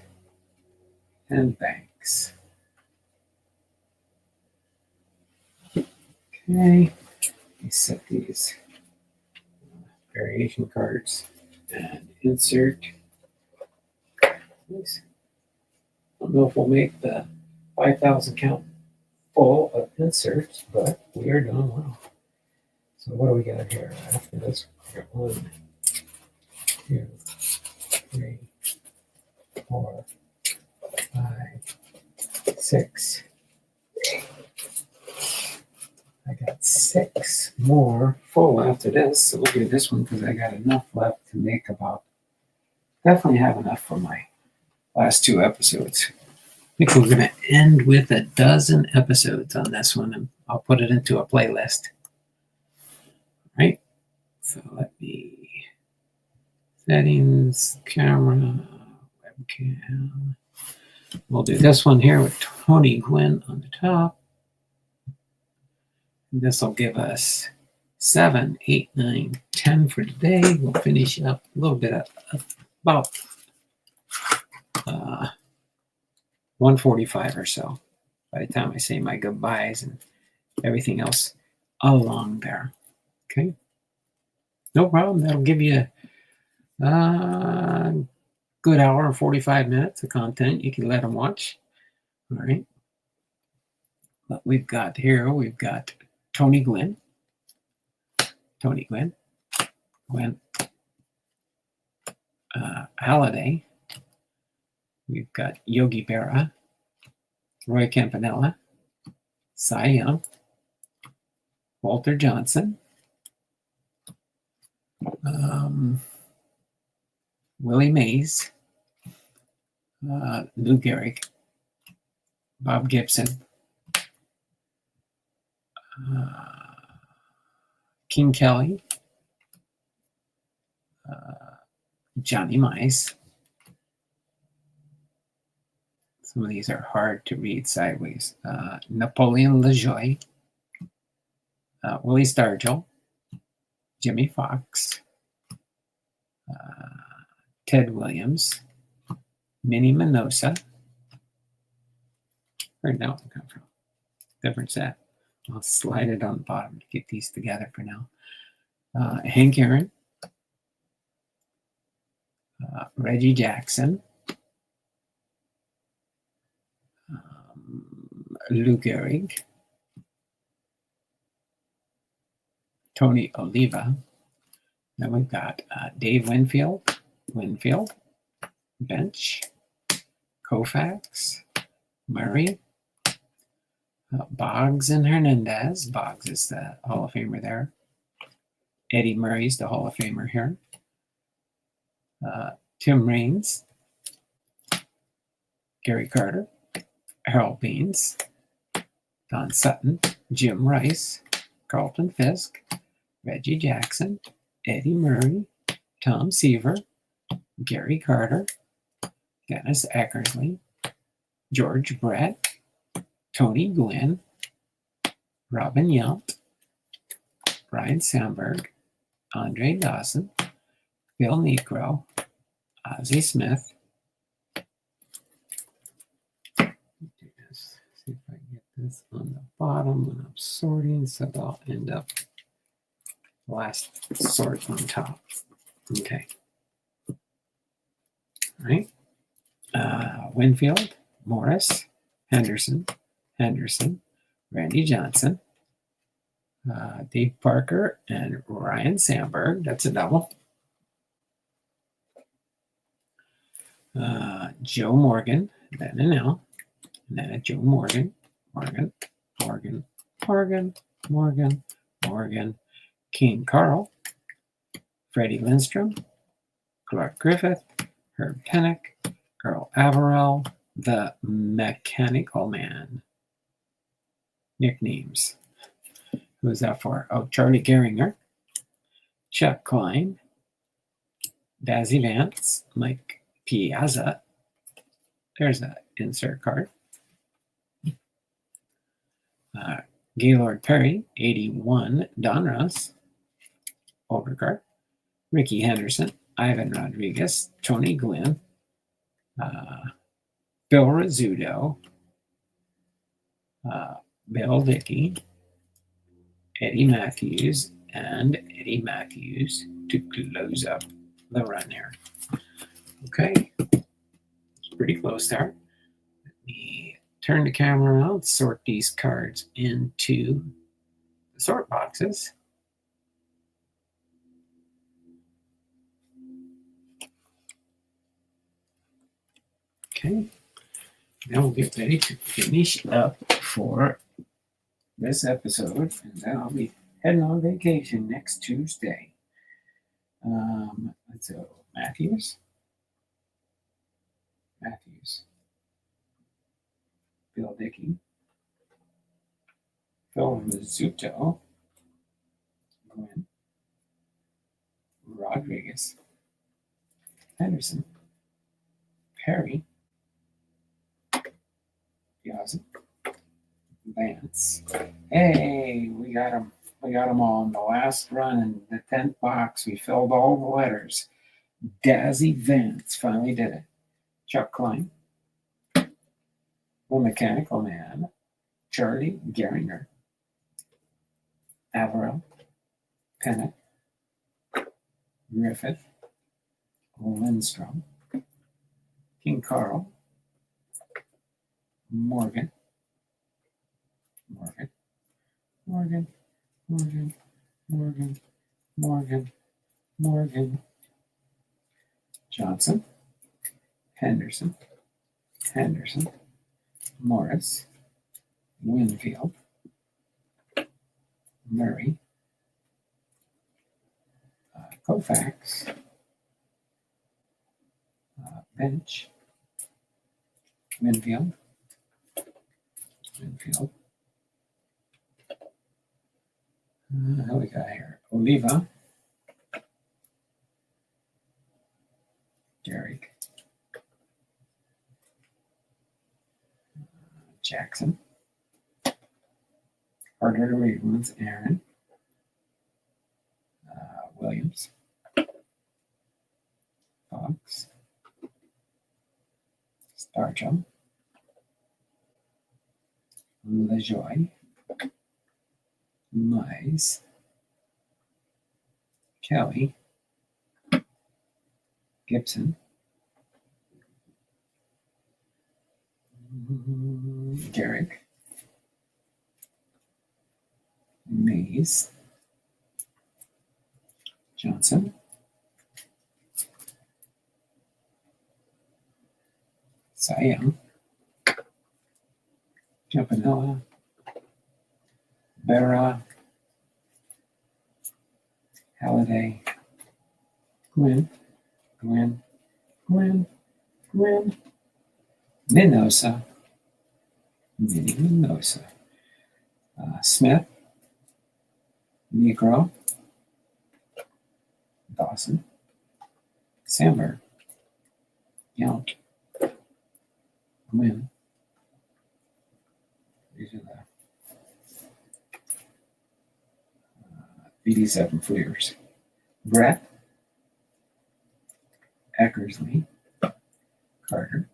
and Banks. Okay, we set these variation cards and insert. Please. I don't know if we'll make the 5,000 count full of inserts, but we are doing well. So what do we got here? After this, we got 1, 2, 3, 4, 5, 6. I got 6 more full after this. So we'll do this one because I got enough left to make about, definitely have enough for my last 2 episodes. I think we're going to end with a dozen episodes on this one, and I'll put it into a playlist. Right? So let me, settings, camera, webcam. We'll do this one here with Tony Gwynn on the top. This will give us 7, 8, 9, 10 for today. We'll finish up a little bit of about 145 or so by the time I say my goodbyes and everything else along there. Okay, no problem. That'll give you a good hour and 45 minutes of content. You can let them watch. All right. But we've got here, we've got Tony Gwynn, Gwynn, Halliday. We've got Yogi Berra, Roy Campanella, Cy Young, Walter Johnson, Willie Mays, Lou Gehrig, Bob Gibson, King Kelly, Johnny Mize. Some of these are hard to read sideways. Napoleon LaJoie, Willie Stargell, Jimmy Fox, Ted Williams, Minnie Minosa. Where'd that one come from? Different set. I'll slide it on the bottom to get these together for now. Hank Aaron, Reggie Jackson, Lou Gehrig, Tony Oliva. Then we've got Dave Winfield, Bench, Koufax, Murray, Boggs and Hernandez. Boggs is the Hall of Famer there. Eddie Murray's the Hall of Famer here. Tim Raines, Gary Carter, Harold Baines, Don Sutton, Jim Rice, Carlton Fisk, Reggie Jackson, Eddie Murray, Tom Seaver, Gary Carter, Dennis Eckersley, George Brett, Tony Gwynn, Robin Yount, Ryan Sandberg, Andre Dawson, Bill Necro, Ozzie Smith. See if I get this on the bottom when I'm sorting, so they'll end up last sort on top. Okay. All right. Winfield, Morris, Henderson, Randy Johnson, Dave Parker, and Ryan Sandberg. That's a double. Joe Morgan, then an L, and then a Joe Morgan, Morgan, King Carl, Freddie Lindstrom, Clark Griffith, Herb Pennock, Earl Averill, the Mechanical Man. Nicknames. Who is that for? Oh, Charlie Gehringer, Chuck Klein, Dazzy Vance, Mike Piazza. There's an insert card. Gaylord Perry, 81, Donruss, overcard. Ricky Henderson, Ivan Rodriguez, Tony Gwynn, Bill Rizzuto, Bill Dickey, Eddie Matthews, and Eddie Matthews to close up the run here. Okay, it's pretty close there. Let me turn the camera around, sort these cards into the sort boxes. Okay, now we'll get ready to finish up for this episode, and then I'll be heading on vacation next Tuesday. Let's go. Matthews, Bill Dickey, Phil Rizzuto, Gwynn, Rodriguez, Henderson, Perry, Piazza, Vance. Hey, we got them. We got them all in the last run in the 10th box. We filled all the letters. Dazzy Vance finally did it. Chuck Klein, the Mechanical Man, Charlie Gehringer, Averill, Pennock, Griffith, Lindstrom, King Carl, Morgan, Johnson, Henderson, Morris, Winfield, Murray, Koufax, Bench, Winfield, what we got here? Oliva, Derek, Jackson, harder to read ones, Aaron, Williams, Fox, Starchum, LeJoy, Mize, Kelly, Gibson, Garrick, Mays, Johnson, Siam, Campanella, Vera, Halliday, Gwen, Gwen, Gwen, Gwen, Minosa, Minnie Minosa, Smith, Negro, Dawson, Sandberg, Yount, Gwen. These are the 87 Fleers. Brett, Eckersley, Carter,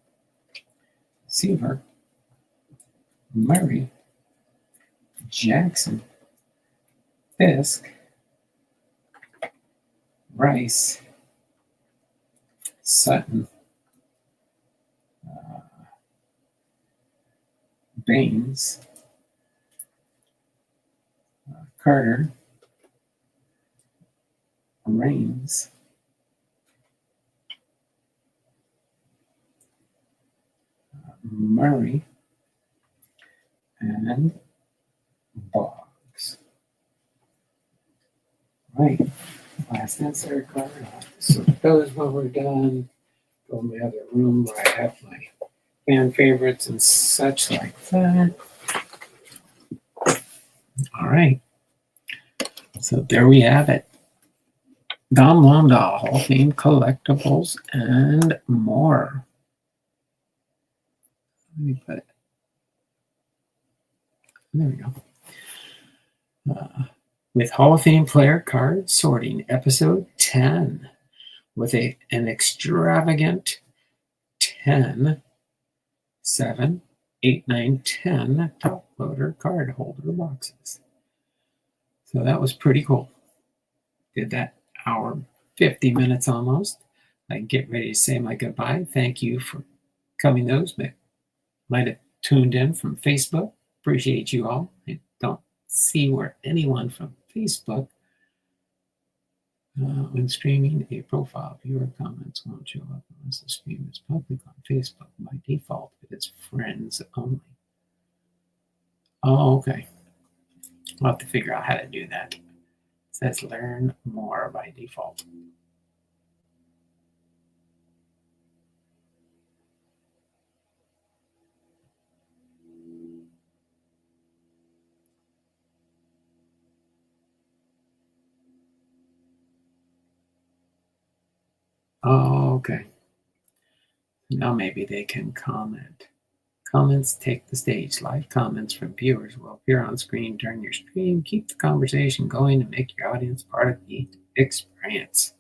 Seaver, Murray, Jackson, Fisk, Rice, Sutton, Baines, Carter, Rains, Murray, and Boggs. Right. Last answer card. So those when we're done. Go in my other room where I have my fan favorites and such like that. All right. So there we have it. Dom Londahl, Hall of Fame collectibles and more. Let me put it. There we go. With Hall of Fame player card sorting, episode 10, with an extravagant 10, 7, 8, 9, 10 top loader card holder boxes. So that was pretty cool. Did that hour, 50 minutes almost. I can get ready to say my goodbye. Thank you for coming. Those might have tuned in from Facebook. Appreciate you all. I don't see where anyone from Facebook, when streaming a profile, viewer comments won't show up unless the stream is public on Facebook. By default, it is friends only. Oh, okay. I'll have to figure out how to do that. It says learn more by default. Oh, okay. Now maybe they can comment. Comments take the stage. Live comments from viewers will appear on screen during your stream. Keep the conversation going and make your audience part of the experience.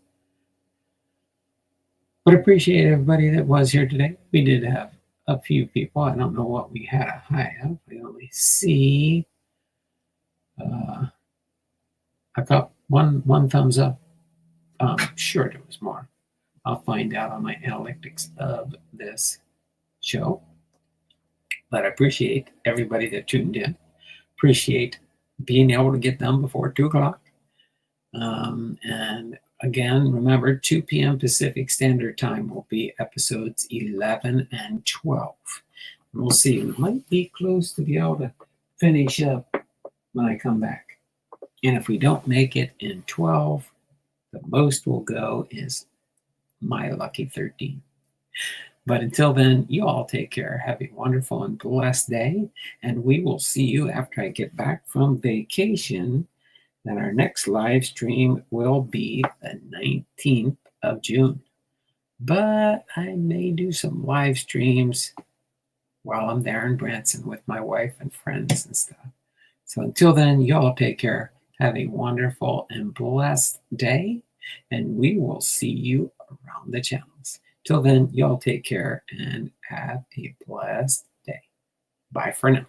But appreciate everybody that was here today. We did have a few people. I don't know what we had a high of. I only see I got one thumbs up. Sure, there was more. I'll find out on my analytics of this show. But I appreciate everybody that tuned in. Appreciate being able to get done before 2 o'clock. And again, remember, 2 p.m. Pacific Standard Time will be episodes 11 and 12. And we'll see. We might be close to be able to finish up when I come back. And if we don't make it in 12, the most we'll go is my lucky 13. But until then, you all take care. Have a wonderful and blessed day. And we will see you after I get back from vacation. Then our next live stream will be the 19th of June. But I may do some live streams while I'm there in Branson with my wife and friends and stuff. So until then, you all take care. Have a wonderful and blessed day. And we will see you around the channels. Till then, y'all take care and have a blessed day. Bye for now.